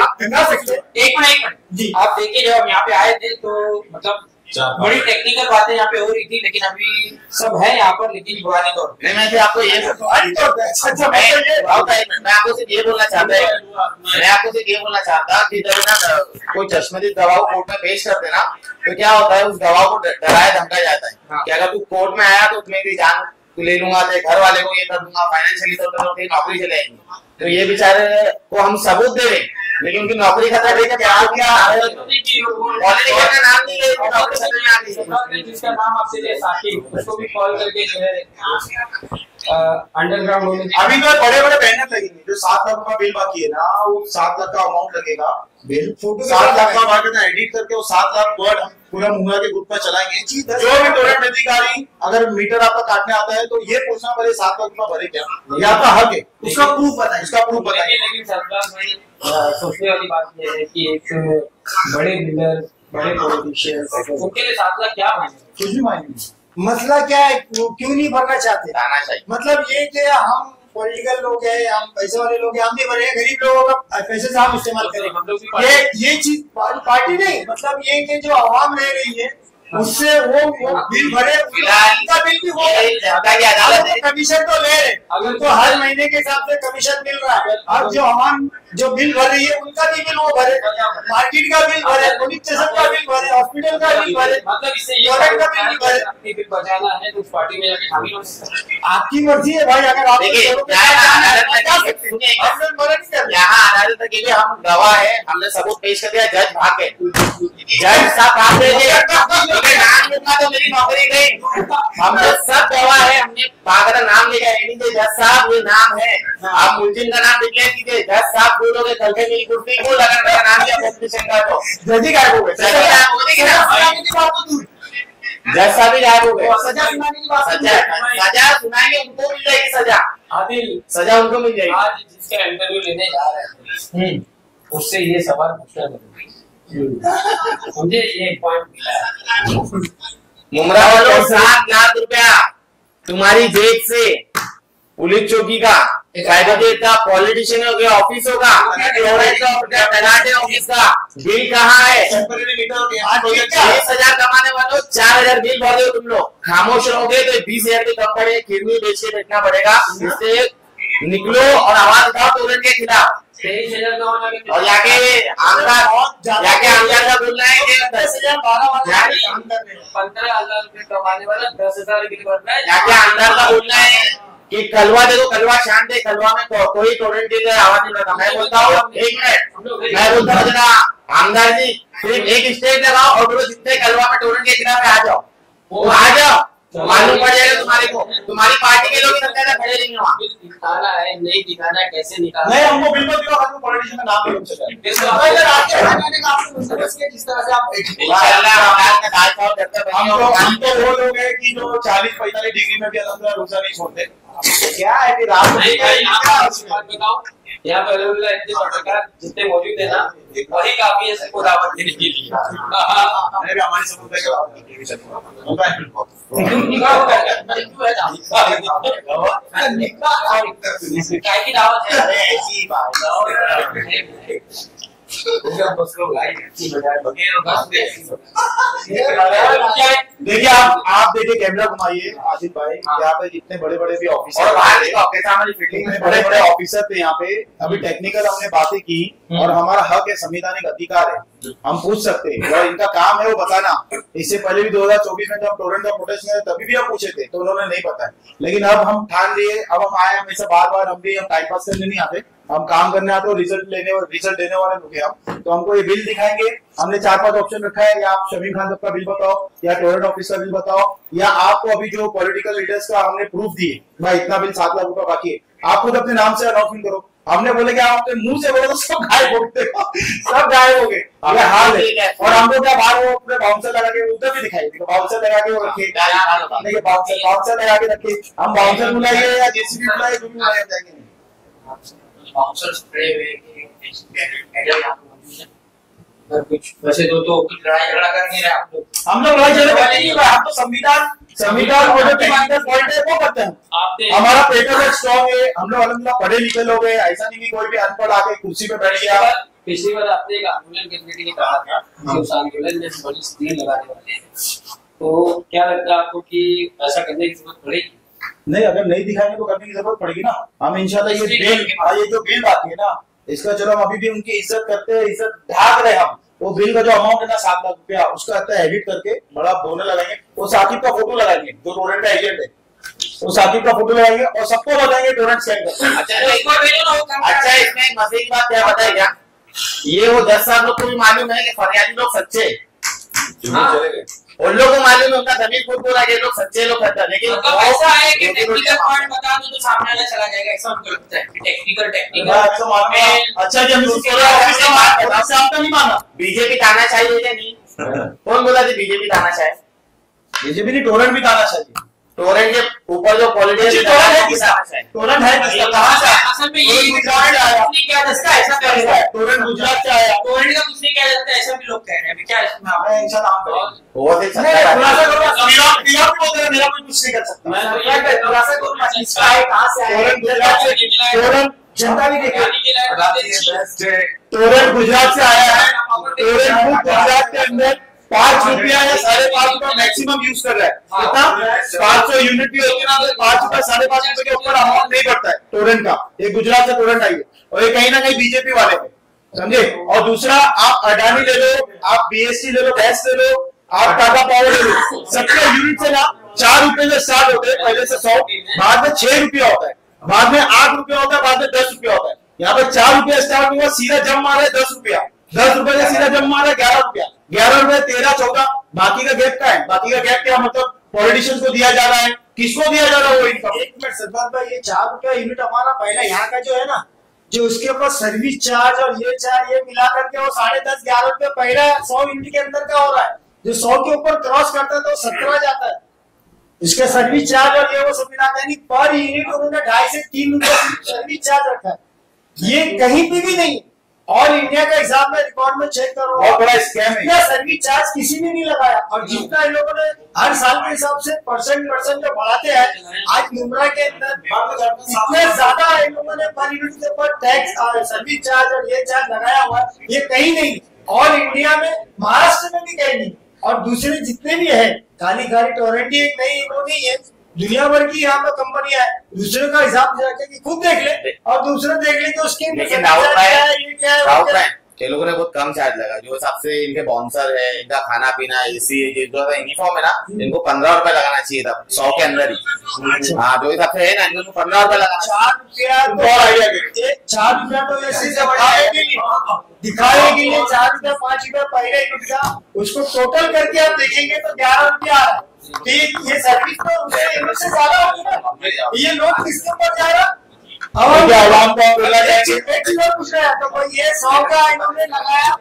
आप बता सकते हैं? एक मिनट जी, आप देखिए जब हम यहाँ पे आए थे तो मतलब बड़ी टेक्निकल बातें यहाँ पे हो रही थी, लेकिन अभी सब है यहाँ पर, लेकिन बुरानी तौर पे मैं आपको ये मैं आपको सिर्फ ये बोलना चाहता कि जब ना कोई चश्मदीद गवाह को कोर्ट में पेश कर देना तो क्या होता है, उस गवाह को डराया धमकाया जाता है कि अगर तू कोर्ट में आया तो तुम्हें भी जान ले लूंगा, घर वाले को ये कर दूंगा, फाइनेंशियली तौर पर नौकरी चले जाएंगी। तो ये बेचारे को हम सबूत दे रहे, लेकिन उनकी नौकरी खतरा है, जिसका नाम आपसे साकिब, उसको भी कॉल करके जो है अंडरग्राउंड होने अभी तो बड़े बड़े बैनर लगेंगे, जो 7 लाख का बिल बाकी है ना, वो 7 लाख का अमाउंट लगेगा बिल, 7 लाख का बाकी ना एडिट करके वो 7 लाख वर्ड हम पूरा मुंगा के ग्रुप में चलाएंगे। जो भी टोरेंट अधिकारी अगर मीटर आपका काटने आता है तो ये पूछना पड़े 7 लाख रुपया भरे क्या, ये आपका हक है, उसका प्रूफ बताए, उसका प्रूफ बताए। लेकिन सरकार भाई सोचने वाली बात ये है कि एक बड़े बिल्डर, बड़े पॉलिटिशियंस, उनके लिए 7 लाख क्या मायने, कुछ भी मायने नहीं। मसला क्या है, क्यों नहीं भरना चाहते? मतलब ये कि हम पॉलिटिकल लोग हैं, हम पैसे वाले लोग हैं, हम नहीं भरे, गरीब लोगों का पैसे से हम इस्तेमाल करें, ये चीज पार्टी नहीं, मतलब ये कि जो आवाम रह रही है उससे वो बिल भरे, उनका बिल भी वो कमीशन तो ले रहे, अगर तो हर महीने के हिसाब से कमीशन मिल रहा है। अब जो हम जो बिल भर रही है उनका भी बिल वो भरे, मार्केट का बिल भरे, पुलिस स्टेशन का बिल भरे, हॉस्पिटल का बिल भरे, मतलब इससे बिल बचाना है तो उस पार्टी में जाके शामिल हो सकते हैं। आपकी मर्जी है भाई, अगर आप यहाँ अदालत के लिए हम गवाह है, हमने सबूत पेश कर दिया, जज भाग गए, जज साहब भाग गए, नाम लिखा तो मेरी नौकरी गई, हम लोग सब गवाह है, हमने बाकायदा नाम लिखा है, जज साहब ये नाम है, आप मुलजिम का नाम डिक्लेयर कीजिए, जज साहब बोलोगे कल के मेरी कुर्सी को लगा मेरा नाम लिया पॉलिटिशियन का, तो जज ही गायब हो गए, जज साहब ही गायब हो गए, सजा सुनाने की बात, सजा सुनाएंगे, उनको मिल जाएगी सजा, आदिल सजा उनको मिल जाएगी। आज जिसका इंटरव्यू लेने जा रहे हैं उससे ये सवाल पूछना जरूरी है, मुझे ये पॉइंट मिला, मुमरा वालों 7 लाख रुपया तुम्हारी जेब से पुलिस चौकी का, प्राइवेट का, पॉलिटिशियन हो गया ऑफिस होगा, तलाटे ऑफिस का बिल कहाँ है? 20,000 कमाने वालों 4,000 बिल भर दो तुम लोग, खामोश रहोगे तो 20,000 की कंपनी खिरनी बेच के बैठना पड़ेगा, इससे निकलो और आवाज उठाओ टोरेंट के खिलाफ। 23,000 और जाके आमदार का बोलना है कि 10,000 12,000 15,000 रुपए कमाने वाला 10,000 बिल भर रहा है, जाके आमदार का बोलना है कि कलवा दे दो, कलवा शांत है, कलवा में कोई टोरेंट के लिए आवाज नहीं लगा। मैं बोलता हूँ 1 मिनट, मैं बोलता हूँ जरा आमदार जी सिर्फ एक स्टेज लगाओ और बोलो जितने कलवा में टोरेंट के खिलाफ आ जाओ, वो आ जाओ, मालूम पड़ जाएगा तुम्हारे को, तुम्हारी पार्टी के लोग खड़े रहेंगे वहाँ। दिखाना है नहीं दिखाना है, कैसे निकालना नहीं, हमको बिल्कुल दिखाओ, हमको पॉलिटिशियन का नाम नहीं चाहिए। जिस तरह से हम तो वो लोग हैं कि जो 40-45 डिग्री में भी अल्हम्दुलिल्लाह रोजा नहीं छोड़ते, क्या है कि रात में बताओ यहाँ पे अलहमदुलिल्लाह इतने पत्रकार जितने मौजूद है ना, वही काफी है सबको दावत देने के लिए। हमारे की दावत है देखिए आप देखिए कैमरा घुमाइए आसिफ भाई, यहाँ पे जितने बड़े बड़े भी ऑफिसर बड़े बड़े ऑफिसर थे यहाँ पे, अभी टेक्निकल हमने बातें की और हमारा हक है, संवैधानिक अधिकार है, हम पूछ सकते हैं और इनका काम है वो बताना। इससे पहले भी 2024 में जब टोरेंट का प्रोटेस्ट में तभी भी हम पूछे थे तो उन्होंने नहीं बताया, लेकिन अब हम ठान लिए, अब हम आए, हमेशा बार बार हम टाइम पास करने नहीं आते, हम काम करने आते, रिजल्ट देने वाले लोग हैं हम। तो हमको ये बिल दिखाएंगे, हमने 4-5 ऑप्शन रखा है, या आप शमीम खान साहब का बिल बताओ, या टोरेंट ऑफिस का बिल बताओ, या आपको अभी जो पॉलिटिकल लीडर्स का हमने प्रूफ दिए भाई इतना बिल 7 लाख रुपया बाकी है, आप खुद अपने नाम से अनाउंसमेंट करो। हमने बोले कि आप अपने मुंह से बोलो तो सब गायब हो गए, सब गायब हो गए, अगर हाल है। और हमको क्या बाहर वो अपने बाउंसर लगा के उधर भी दिखाई, बाउंसर लगा के वो रखे, बाउंसर लगा के रखे, हम बाउंसर बुलाइए या जेसीबी बुलाइए, जो भी बुलाइए जाएंगे। कुछ वैसे तो कुछ लड़ाई झगड़ा कर नहीं रहे आप लोग। हम लोग लड़ाई झगड़ा नहीं कर रहे, हम तो संविधान वो जो टेक्निकल पॉइंट है वो करते हैं। हमारा पेपर वर्क स्ट्रॉन्ग है, हम लोग अलग पढ़े लिखे लोग हैं, ऐसा नहीं कि कोई भी अनपढ़ आके कुर्सी पे बैठ गया। पिछली बार आपने एक आंदोलन करने के लिए कहा था कि उस आंदोलन में बड़ी स्क्रीन लगाने वाले हैं, तो क्या लगता है आपको कि ऐसा करने की जरूरत पड़ेगी? नहीं, अगर नहीं दिखाएंगे तो करने की जरूरत पड़ेगी ना। हम इंशाल्लाह ये जो बिल आती है ना, इसका चलो हम अभी भी उनकी इज्जत करते हैं, इज्जत ढाक रहे हम। वो बिल का जो अमाउंट है ना 7 लाख रुपया, उसका एडिट करके बड़ा बोनर लगाएंगे, वो साकिब का फोटो लगाएंगे जो टोरेंट का एजेंट है, वो साकिब का फोटो लगाएंगे और सबको बताएंगे टोरेंट स्कैन करते। अच्छा इसमें एक मजे की बात क्या बताए क्या, ये वो 10 साल लोग को भी मालूम है कि फरियादी लोग सच्चे, उन लोगों को मालूम है, उनका जमीन खुद बोला ये लोग सच्चे लोग करते हैं, लेकिन ऐसा है कि टेक्निकल पॉइंट बता दो तो सामने वाला चला जाएगा, ऐसा उनको लगता है टेक्निकल अच्छा जब आपका नहीं माना बीजेपी ताना चाहिए या नहीं? कौन बोला थी बीजेपी ताना चाहिए? बीजेपी नहीं, टोरेंट भी ताना चाहिए। टोरेंट के ऊपर जो पॉलिटिशियन टोरेंट है किसका? टोरेंट है किसका? कहां से आया? असल में ये गुजरात आया, आपने क्या दस्ता ऐसा कर रहा है, टोरेंट गुजरात से आया, टोरेंट का कुछ नहीं किया जाता, ऐसा भी लोग कह रहे हैं। अभी क्या इसमें आप इंसान नाम करें बहुत एक खुलासा करो, मेरा कोई कुछ नहीं कर सकता। मैं खुलासा करूं इसका है कहां से आया? टोरेंट गुजरात से, टोरेंट जनता भी देखे, टोरेंट गुजरात से आया है। टोरेंट गुजरात के अंदर 5 रुपया या 5.5 रुपया मैक्सिमम यूज कर रहा है, कितना 500 यूनिट भी होगी ना, तो 5 रुपया 5.5 रुपए के ऊपर अमाउंट नहीं बढ़ता है टोरेंट का। ये गुजरात से टोरेंट आई है और ये कहीं ना कहीं बीजेपी वाले हैं, समझे। और दूसरा आप अडानी ले लो, आप बीएससी ले लो, गैस ले लो, आप टाटा पावर ले लो, सबके यूनिट से ना 4 रुपए से स्टार्ट होते हैं, पहले से 100, बाद में 6 रुपया होता है, बाद में 8 रुपया होता है, बाद में 10 रुपया होता है। यहाँ पे 4 रुपया स्टार्ट हुआ, सीधा जम मारा है 10 रुपया, 10 रुपए का सीधा जम मारा है 11 रुपया, 11 रुपए 13, 14, बाकी का गैप का है। बाकी का गैप क्या मतलब पॉलिटिशियंस को दिया जा रहा है, किसको दिया जा रहा है वो इनकम। एक मिनट सरदार भाई, ये 4 रुपया यूनिट हमारा पहला यहाँ का जो है ना, जो उसके ऊपर सर्विस चार्ज और ये चार्ज ये मिला करके वो 10.5 11 रुपए पहला 100 यूनिट के अंदर का हो रहा है। जो 100 के ऊपर क्रॉस करता है तो 17 जाता है, इसका सर्विस चार्ज और ये वो सब मिला कर पर यूनिट उन्होंने 2.5 से 3 रुपए सर्विस चार्ज रखा है। ये कहीं पे भी नहीं, और इंडिया का हिसाब में रिकॉर्ड में चेक करो, बहुत बड़ा स्कैम है। सर्विस चार्ज किसी ने नहीं लगाया, और जितना इन लोगों ने हर साल के हिसाब से परसेंट जो बढ़ाते हैं, आज मुंब्रा के अंदर इतने ज्यादा इन लोगों ने पर यूनिट के ऊपर टैक्स सर्विस चार्ज और ये चार्ज लगाया हुआ, ये कहीं नहीं। और इंडिया में महाराष्ट्र में भी कहीं नहीं, और दूसरे जितने भी है खाली टोरेंट एक नहीं, वो नहीं है, दुनिया भर की यहाँ पर कंपनियां है, दूसरे का हिसाब जाके खुद देख ले और दूसरे देख ले कि उसके लेकिन राहुल भाई ये लोगों ने बहुत कम चार्ज लगा, जो हिसाब से इनके बाउंसर है, इनका खाना पीना, एसी जो यूनिफॉर्म है ना, इनको 15 रुपए लगाना चाहिए था 100 के अंदर ही। हाँ जो हिसाब से है ना, इनको 15 रुपए लगाना। 4 रुपया तो 4 रुपया तो ऐसे दिखाएगी, 4 रुपया 5 रुपया पहले यूनिट का, उसको टोटल करके आप देखेंगे तो 11 रुपया आ रहा है। ये सर्विस तो यूनिट से ज्यादा होगी ना, ये लोग किसके ऊपर जा रहा है? आवाम को पूछ रहा है, तो ये 100 का इन्होंने लगाया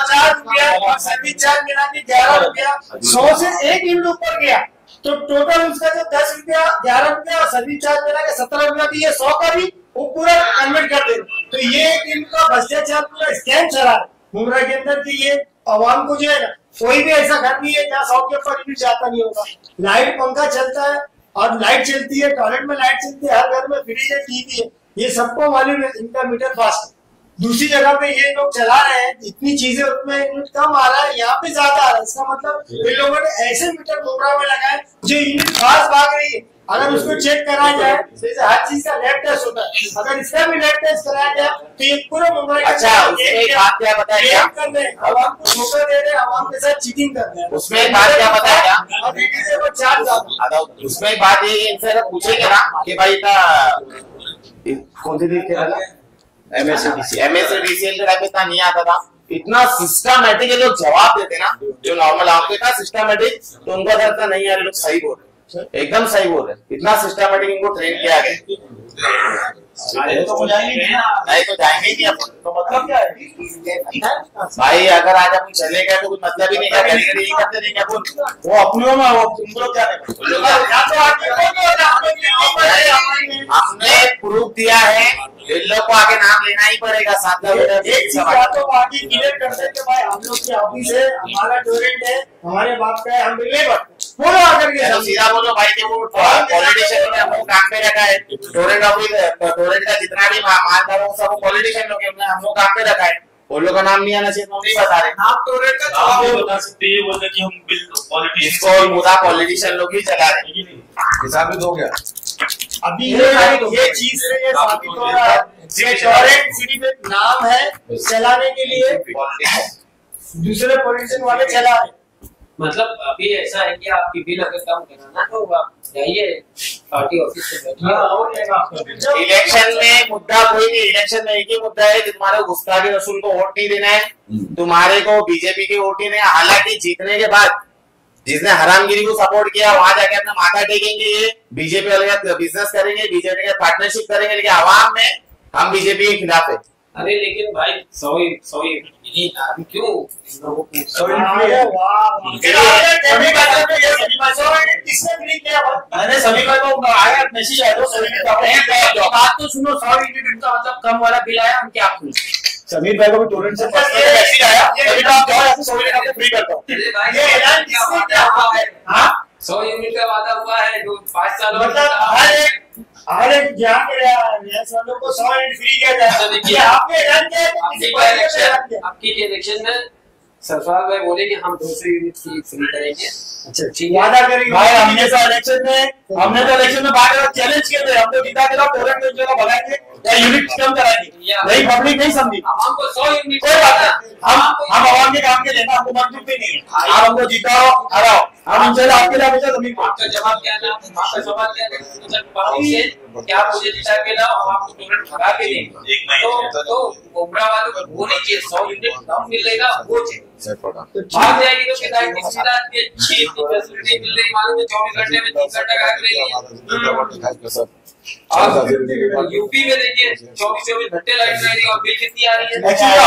4 रुपया और सर्विस चार्ज मिला के 11 रुपया, 100 से 1 यूनिट ऊपर गया तो टोटल उसका जो 10 रुपया 11 रुपया और सर्विस चार्ज मिला के 17 रुपया, ये 100 का भी वो पूरा कन्वर्ट कर दे। तो ये इनका भ्रष्टाचार पूरा स्कैम चला है मुंब्रा के अंदर की। ये आवाम को जो है ना, कोई भी ऐसा घर नहीं है जहाँ 100 के ऊपर यूनिट जाता नहीं होगा। लाइट पंखा चलता है और लाइट चलती है, टॉयलेट में लाइट चलती है, हर घर में फ्रिज है, टीवी है, ये सबको मालूम है, इनका मीटर फास्ट है। दूसरी जगह पे ये लोग चला रहे हैं, इतनी चीजें उसमें यूनिट कम आ रहा है, यहाँ पे ज्यादा आ रहा है। इसका मतलब इन लोगों ने ऐसे मीटर मुंब्रा में लगाए जो यूनिट फास्ट भाग रही है। अगर उसको चेक कराया जाए, जैसे हर चीज का लैब टेस्ट होता है, अगर इसका भी लैब टेस्ट कराया जाए तो ये पूरा मुंबई अच्छा एक बात क्या बताया, कर रहे हैं आवाम को धोखा दे रहे हैं, आवाम के साथ चीटिंग कर रहे हैं। उसमें एक बात क्या बताया, चार्ज उसमें एक बात ये इनसे अगर पूछेंगे ना कि भाई कौन सी चीज एमएसडीसीएल के टाइप इतना नहीं आता था, इतना सिस्टमैटिक ये लोग जवाब देते ना, जो नॉर्मल आपके था सिस्टमैटिक, तो उनको लगता नहीं यार लोग सही बोल रहे, एकदम सही बोल रहे, इतना सिस्टमैटिक इनको ट्रेन किया गया। तो जाएंगे नहीं तो जाएंगे नहीं अपन, तो मतलब क्या है भाई अगर आज अपन चले गए तो कुछ मतलब ही नहीं है, करते नहीं अपन, वो अपनों में वो तुम लोग क्या हमने प्रूफ दिया है इन लोग को आगे नाम लेना ही पड़ेगा। 7 लाख एक चीज या तो आगे क्लियर कर दे कि भाई हम लोग की ऑफिस है, हमारा टोरेंट है, हमारे बाप का है, हम लेबर बोलो आकर के तो सीधा बोलो भाई कि वो पॉलिटिशियन ने हमको काम पे रखा है। टोरेंट ऑफिस, टोरेंट का जितना भी मालदार हो सब पॉलिटिशियन लोग हैं, हमको काम पे रखा है। वो लोग का नाम नहीं आना चाहिए, तो नहीं बता रहे। आप टोरेंट का आप ये बता सकते हैं, बोलते कि हम बिल पॉलिटिशियन इसको मुद्दा पॉलिटिशियन लोग ही चला रहे हैं। हिसाब भी दो गया अभी ये चीज से ये साबित हो रहा है कि टोरेंट सिर्फ एक नाम है चलाने के लिए, दूसरे पॉलिटिशियन वाले चला रहे। मतलब अभी ऐसा है कि आपकी बिल अगर कम कराना तो आप जाइए पार्टी ऑफिस से बैठिए। इलेक्शन में मुद्दा कोई नहीं, इलेक्शन में एक ही मुद्दा है कि तुम्हारे गुस्ताखी रसूल को वोट नहीं देना है, तुम्हारे को बीजेपी के वोट ही नहीं। हालांकि जीतने के बाद जिसने हरामगिरी को सपोर्ट किया वहां जाके अपना माथा टेकेंगे, ये बीजेपी वाले बिजनेस करेंगे, बीजेपी के पार्टनरशिप करेंगे, लेकिन आवाम में हम बीजेपी के खिलाफ है। अरे लेकिन भाई सॉरी क्यों मैंने सभी को आया मैसेज आया तो सभी बात तो सुनो। 100 यूनिट का मतलब कम वाला बिल आया, हम क्या करें? समीर भाई को भी टोरेंट से मैसेज आया, अभी तो आप जाओ ऐसे 100 यूनिट आपको फ्री करता हूँ। ये ऐलान किसने क्या हुआ है? हाँ 100 यूनिट का वादा हुआ है, 5 साल मतलब हर एक जहाँ के वालों को 100 यूनिट फ्री किया जाए। ये आपने ऐलान किया है? आपकी इलेक्शन में सरफराज भाई बोले कि हम 200 यूनिट फ्री करेंगे। अच्छा ठीक है, वादा करेंगे भाई। हमने तो इलेक्शन में बाहर चैलेंज किए थे, हमको जीता के टोरेंट में जगह भगाएंगे या यूनिट कम कराएंगे, नहीं पब्लिक नहीं समझी। हमको 100 यूनिट कोई बात नहीं, हम आवाम के काम के लेना हमको मंजूर भी नहीं है। आप हमको जिताओ हराओ, हम इंशाल्लाह आपके लिए हमेशा जमीन। आपका जवाब क्या है? आपका सवाल क्या है? क्या मुझे जिता के लाओ, हम आपको टोरेंट भगा के देंगे। तो उमरा वालों को वो नहीं चाहिए, 100 यूनिट कम मिलेगा वो चाहिए। भाग जाएगी तो कितना अच्छी फैसिलिटी मिल रही, मालूम है 24 घंटे में 3 घंटा का यूपी में देखिए 24 घंटे लाइट रहेगी और बिल कितनी आ रही है। एक्चुअली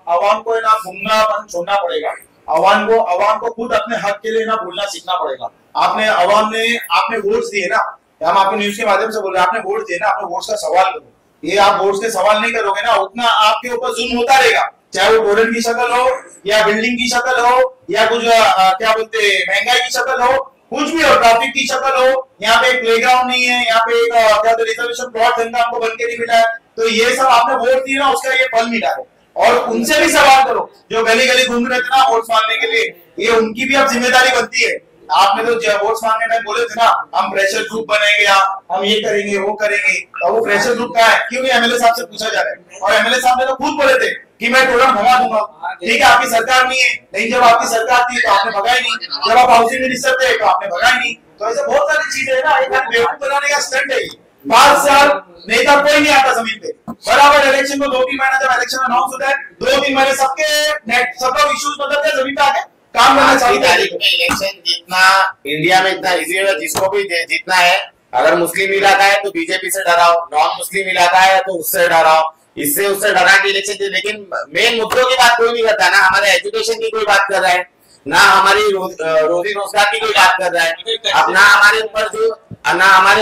आवाम को ना गुमराह छोड़ना पड़ेगा। आवाम को खुद अपने हक के लिए ना बोलना सीखना पड़ेगा। आपने वोट्स दिए ना, हम आपके न्यूज के माध्यम से बोल रहे हैं, आपने वोट दिए ना, अपने वोट्स का सवाल करो। ये आप वोट्स के सवाल नहीं करोगे ना, उतना आपके ऊपर जुल्म होता रहेगा, चाहे वो टोरेंट की शक्ल हो या बिल्डिंग की शक्ल हो या कुछ क्या बोलते महंगाई की शक्ल हो, कुछ भी हो, ट्रैफिक की शक्ल हो। यहाँ पे एक प्लेग्राउंड नहीं है, यहाँ पे एक क्या रिजर्वेशन प्लॉट धंधा हमको बन के नहीं मिला है, तो ये सब आपने वोट दिए ना, उसका ये फल मिला है। और उनसे भी सवाल करो जो गली गली घूम रहे थे ना वोट मांगने के लिए, ये उनकी भी अब जिम्मेदारी बनती है। आपने तो वोट मांगने टाइम बोले थे ना हम प्रेशर ग्रुप बनाएंगे, हम ये करेंगे वो करेंगे, तो वो प्रेशर ग्रुप क्या है? क्यों एमएलए साहब से पूछा जा रहा है? और एमएलए साहब ने तो खुद बोले थे कि मैं टोरेंट भगा दूंगा। ठीक है, आपकी सरकार नहीं है, नहीं जब आपकी सरकार थी तो आपने भगाई नहीं, जब आप हाउसिंग मिनिस्टर थे तो आपने भगाई नहीं। तो ऐसे बहुत सारी चीजें है ना, एक बेवकूफ बनाने का स्टंट है। 5 साल नेता कोई नहीं आता जमीन पे, बराबर इलेक्शन को 2-3 महीना जब इलेक्शन अनाउंस होता है 2-3 महीने सबका इश्यूज मतलब जमीन पे आके काम करना चाहिए। तारीख में इलेक्शन जीतना इंडिया में इतना इजी है, जिसको भी जीतना है। अगर मुस्लिम इलाका है तो बीजेपी से डराओ, नॉन मुस्लिम इलाका है तो उससे डराओ, इससे उससे डरा के इलेक्शन। लेकिन मेन मुद्दों की बात कोई नहीं करता ना, हमारे एजुकेशन की कोई बात कर रहा है ना, हमारी रोजी रोजगार की कोई बात कर रहा है, अपना हमारे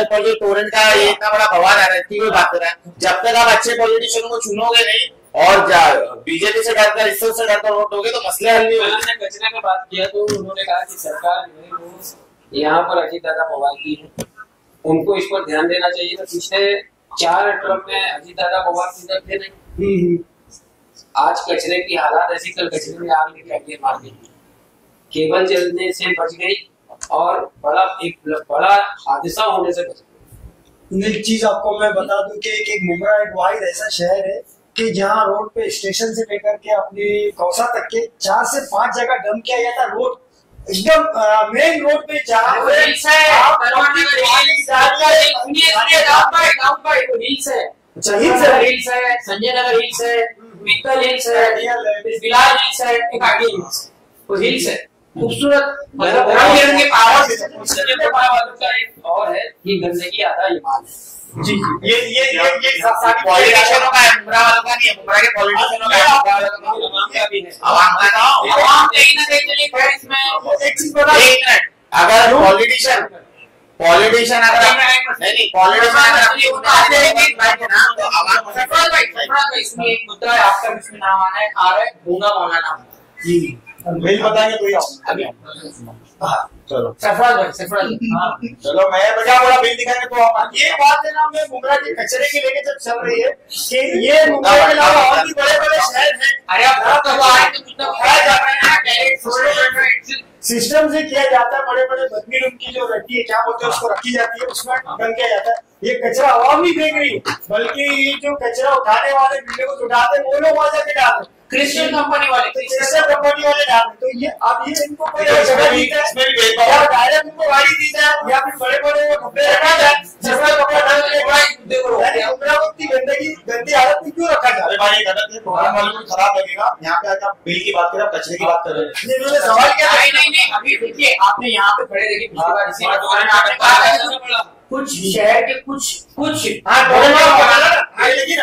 ऊपर जो टोरेंट का ये इतना बड़ा बवाल आ रहा है इसकी कोई बात कर रहा है। जब तक आप अच्छे पॉलिटिशियन को चुनोगे नहीं और बीजेपी से डरकर इससे उससे डरकर वोट दोगे तो मसले हल नहीं होंगे। कचरे में बात किया तो उन्होंने कहा कि सरकार जो है वो यहाँ पर अजीत दादा पवार की है, उनको इस पर ध्यान देना चाहिए। तो पिछले 4 ट्रक में अजीत दादा पवार की जब थे नहीं, आज कचरे की हालात ऐसी, कल कचरे में आग लेके अगले मार दी, केबल जलने से बच गई और बड़ा हादसा होने से बच गई। एक चीज आपको मैं बता दूं कि एक मुंबई एक वाहिद ऐसा शहर है कि जहाँ रोड पे स्टेशन से लेकर के अपनी कौसा तक के 4 से 5 जगह डंप किया जाता है। रोड एकदम मेन रोड पे संजय नगर हिल्स है, मित्तल हिल्स है, बिलाल हिल्स है, एक आगे हिल्स है, खूबसूरत और है ये गंदगी आता है जी। ये सारी पॉलिटिशियनों का है, मुमरा वालों का नहीं है, मुमरा के पॉलिटिशियनों का भी है, आवाम कहीं ना कहीं चलिए खैर इसमें एक चीज बता। अगर पॉलिटिशियन अगर नहीं पॉलिटिशियन अगर इसमें एक मुद्दा है आपका इसमें नाम आना है आ रहा है गूंगा मौलाना जी बिल बताएंगे तो ही अभी चलो सरफराज भाई सरफराज चलो मैं बड़ा बड़ा बिल दिखाएंगे तो हम ये बात है ना हमें मुंगरा के कचरे की लेके जब चल रही है कि ये मुंगरा के अलावा और भी बड़े बड़े शहर हैं। अरे आप तो आए तो कितना खाया जाता है ना सिस्टम से किया जाता है, बड़े बड़े बदमी उनकी जो रखी है क्या बोलते हैं उसको रखी जाती है, उसमें डंप किया जाता है। ये कचरा आवाम नहीं देख रही, बल्कि ये जो कचरा उठाने वाले बिल्डिंग को उठाते हैं वो लोग वहां जाके डालते हैं, क्रिश्चियन कंपनी वाले डालते। तो ये अब ये इनको कोई जगह दी जाए या डायरेक्ट उनको गाड़ी दी जाए या फिर बड़े बड़े कपड़े रखा जाए, सफा कपड़ा डाल के गंदी हालत में क्यों रखा जाए? अरे भाई गलत है, प्रोग्राम वालों को खराब लगेगा। यहाँ पे आकर बिल की बात करें, कचरे की बात कर रहे हैं। इन्होंने सवाल किया नहीं अभी देखिए आपने यहाँ पे खड़े देखिए पिछली बार इसी आपने कहा कुछ शहर के कुछ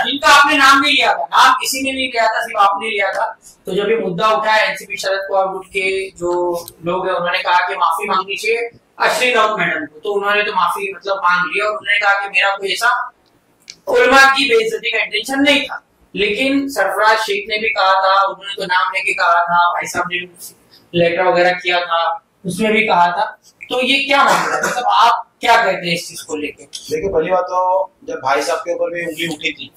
जिनका आपने नाम नहीं लिया था, नाम किसी ने नहीं लिया था, सिर्फ आपने लिया था। तो जब ये मुद्दा उठा है एनसीपी शरद पवार गुट के जो लोग हैं उन्होंने कहा कि माफी मांगनी चाहिए अश्विनी राउत मैडम को, तो उन्होंने तो माफी मतलब मांग लिया और उन्होंने कहा कि मेरा कोई ऐसा उलमा की बेइज्जती का इंटेंशन नहीं था। लेकिन सरफराज शेख ने भी कहा था, उन्होंने तो नाम लेके कहा था, भाई साहब ने लेटर वगैरह किया था, उसमें भी कहा था। तो ये क्या मामला है, मतलब आप क्या कहते हैं इस चीज को लेके? देखिए पहली बात तो जब भाई साहब के ऊपर भी उंगली उठी थी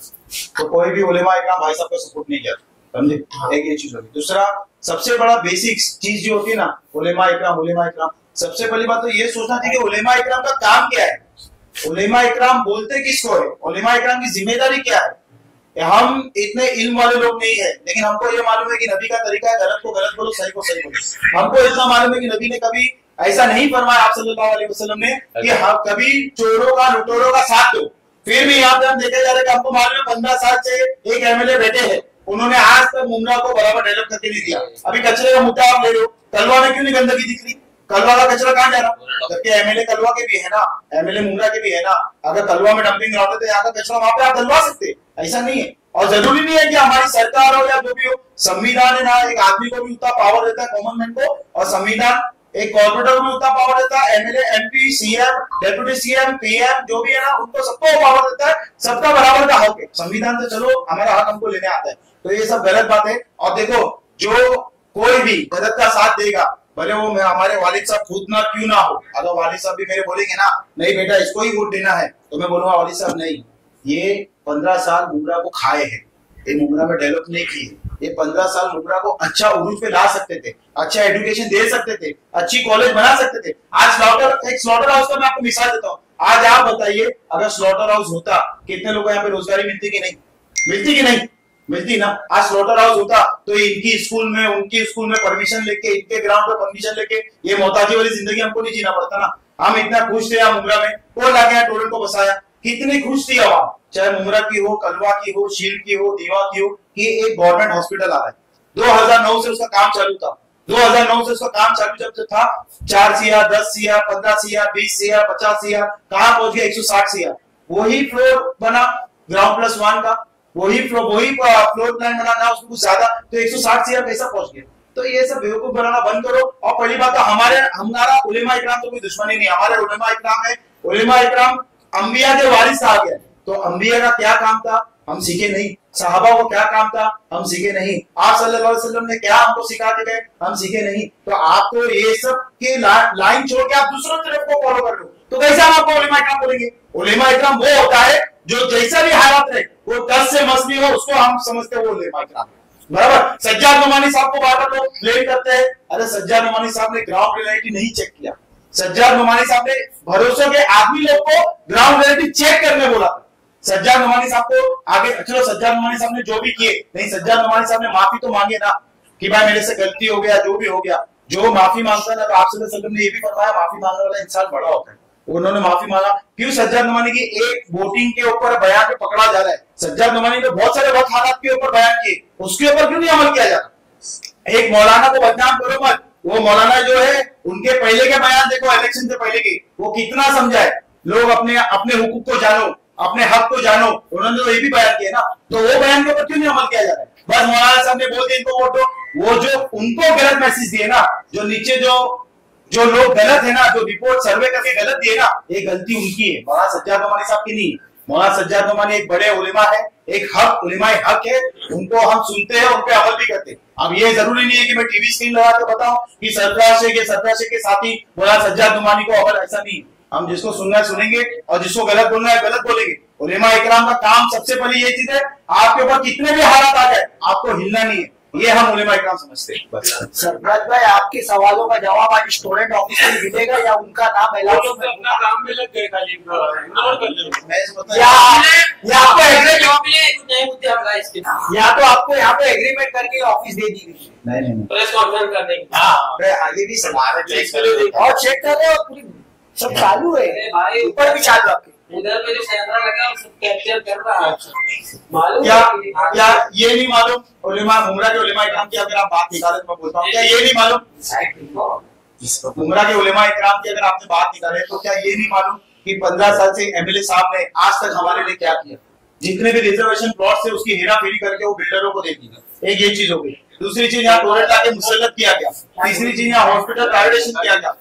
तो कोई भी उलेमा इकराम भाई साहब को सपोर्ट नहीं किया, समझे? एक ये चीज होगी। दूसरा सबसे बड़ा बेसिक चीज जो होती है ना उलेमा इकराम, सबसे पहली बात तो ये सोचना चाहिए कि उलेमा इकराम का काम क्या है, उलेमा इकराम बोलते किसको है, उलेमा इकराम की जिम्मेदारी क्या है। हम इतने इल्म वाले लोग नहीं है, लेकिन हमको ये मालूम है कि नबी का तरीका है गलत को गलत बोलो, सही को सही बोलो। हमको इतना मालूम है कि नबी ने कभी ऐसा नहीं फरमाया आप सल्लल्लाहु अलैहि वसल्लम ने कि हम कभी चोरों का लुटेरों का साथ दो। फिर भी यहाँ पे हम देखे जा रहे हैं कि हमको मालूम है 15 साल से एक एमएलए बैठे हैं, उन्होंने आज तक मुंगरा को बराबर डेवलप करके नहीं दिया। अभी कचरे का मुद्दा आप ले लो, कलवा में क्यों नहीं गंदगी दिख रही? कलवा का कचरा कहाँ जा रहा? जबकि एमएलए कलवा के भी है ना, एमएलए मुंगरा के भी है ना। अगर कलवा में डंपिंग ग्राउंड है तो यहाँ का कचरा वहां पे आप डलवा सकते, ऐसा नहीं है। और जरूरी नहीं है कि हमारी सरकार हो या जो भी हो, संविधान है ना, एक आदमी को भी उतना पावर देता है, कॉमन मैन को, और संविधान एक कॉर्पोरेटर को भी उतना पावर देता है, MLA, MP, CM, deputy CM, PM जो भी है ना, उनको सबको पावर देता है, सबका बराबर का हक है। संविधान से चलो हमारा हक हमको लेने आता है, तो ये सब गलत बात है। और देखो जो कोई भी गलत का साथ देगा, भले वो हमारे वालिद साहब खुद ना क्यों ना हो, अगर वालिद साहब भी मेरे बोलेंगे ना नहीं बेटा इसको ही वोट देना है, तो मैं बोलूंगा वालिद साहब नहीं, ये 15 साल मुंगरा को खाए हैं, ये मुंगरा में डेवलप नहीं किए। ये 15 साल मुंगरा को अच्छा उरूज पे ला सकते थे, अच्छा एजुकेशन दे सकते थे, अच्छी कॉलेज बना सकते थे। आज स्लॉटर हाउस का मैं आपको मिसाल देता हूँ। आज आप बताइए अगर स्लॉटर हाउस होता कितने लोगों को यहाँ पे रोजगारी मिलती कि नहीं मिलती? कि नहीं मिलती ना। आज स्लॉटर हाउस होता तो इनकी स्कूल में, उनकी स्कूल में परमिशन लेके, इनके ग्राउंड पे परमिशन लेके ये मोहताजी वाली जिंदगी हमको नहीं जीना पड़ता ना। हम इतना खुश थे मुंगरा में, कौन लाके यहाँ टोरेंट को बसाया, कितनी खुश थी आवाम, चाहे मुंगरा की हो, कलवा की हो, शील की हो, दीवा की हो, कि एक गवर्नमेंट हॉस्पिटल आ रहा है। 2009 से उसका काम चालू था, 2009 से उसका काम चालू जब था 4 CR, 10 CR, 15 CR, 20 CR, 50 CR, कहां पहुंच गया 160 CR। वही फ्लोर बना ग्राउंड प्लस 1 का, वही फ्लोर प्लान बना ना उसको कुछ ज्यादा, तो 160 CR कैसा पहुंच गया? तो ये सब बेवकूफ बनाना बंद करो। और पहली बात तो हमारा उलेमा इकराम तो कोई दुश्मनी नहीं, हमारे उलेमा इकराम है। उलेमा इकराम अंबिया के वारिस आ गए, तो अंबिया का क्या काम था हम सीखे नहीं, सहाबा को क्या काम था हम सीखे नहीं, आप सल्लल्लाहु अलैहि वसल्लम ने क्या हमको सिखा के गए हम सीखे नहीं। तो आपको ये सब के लाइन छोड़ के आप दूसरों तरफ को फॉलो कर लो, तो कैसे हम आपको उलेमा इकराम बोलेंगे? उलेमा इकराम वो होता है जो जैसा भी हालात रहे, वो 10 से मसली हो, उसको हम समझते हैं वो उलेमा इकराम, बराबर। सज्जाद नोमानी साहब को बार बार लोग ब्लेम करते हैं, अरे सज्जाद नोमानी साहब ने ग्राउंड रियलिटी नहीं चेक किया। सज्जाद नोमानी साहब ने भरोसे के आदमी लोग को ग्राउंड रियलिटी चेक करने बोला था। सज्जाद नोमानी साहब को आगे, चलो सज्जाद नोमानी साहब ने जो भी किए, नहीं सज्जाद नोमानी साहब ने माफी तो मांगे ना कि भाई मेरे से गलती हो गया, जो भी हो गया। जो माफी मांगता है ना, तो आप सल्लल्लाहु अलैहि वसल्लम ने ये भी फरमाया माफी मांगने वाला इंसान बड़ा होता है। उन्होंने माफी मांगा, क्यों? सज्जाद नोमानी की एक वोटिंग के ऊपर बयान पे पकड़ा जा रहा है। सज्जाद नोमानी ने बहुत सारे वक्त हालात के ऊपर बयान किए, उसके ऊपर क्यों नहीं अमल किया जा रहा? एक मौलाना को बदनाम करो मत, वो मौलाना जो है उनके पहले के बयान देखो, इलेक्शन से पहले के, वो कितना समझाए लोग अपने हुकूक को जानो, अपने हक को जानो, उन्होंने तो ये भी बयान किया ना। तो वो बयान के ऊपर क्यों नहीं अमल किया जा रहा है? बस मौलाना साहब ने बोल दिया इनको वोट दो, वो जो उनको गलत मैसेज दिए ना, जो नीचे जो जो लोग गलत है ना, जो रिपोर्ट सर्वे करके गलत दिए ना, ये गलती उनकी है, मौलाना सज्जाद नोमानी साहब की नहीं। मौलाना सज्जाद नोमानी एक बड़े उलेमा है, एक हक उलेमाए हक है, उनको हम सुनते हैं, उन पे अमल भी करते हैं। अब ये जरूरी नहीं है कि मैं टीवी स्क्रीन लगा के बताऊं कि सरफराज शेख के साथी मौलाना सज्जाद नोमानी को अमल, ऐसा नहीं। हम जिसको सुनना है सुनेंगे और जिसको गलत बोलना है गलत बोलेंगे। उलेमा इकराम का काम सबसे पहले ये चीज है, आपके ऊपर कितने भी हालात आ जाए आपको हिलना नहीं है, ये हम उलेमा इकराम समझते हैं। सरफराज भाई, आपके सवालों का जवाब आज स्टूडेंट ऑफिस में मिलेगा या उनका नाम अपना काम में लग गए खाली या तो आपको यहाँ पे एग्रीमेंट करके ऑफिस दे दी गई, नहीं प्रेस कॉन्फ्रेंस कर देंगे। आगे भी और चेक कर रहे हो, पूरी सब चालू है भाई, ऊपर भी चालू आपके। उधर पे जो कैमरा लगा उसको कैप्चर कर रहा है, मालूम क्या ये नहीं मालूम उलेमा उमरा के उलेमा इकराम की अगर आप बात निकालें तो मैं बोलता हूँ, क्या ये नहीं मालूम उमरा के उलेमा इकराम की अगर आपने बात निकाले तो क्या ये नहीं मालूम कि 15 साल से एमएलए साहब ने आज तक हमारे लिए क्या किया? जितने भी रिजर्वेशन प्लॉट से उसकी हेरा फेरी करके वो बिल्डरों को दे दी। एक ये चीज हो गई। दूसरी चीज यहाँ टोरेंट लाके मुसल्लत किया गया। तीसरी चीज यहाँ हॉस्पिटल प्राइवेटाइजेशन किया गया।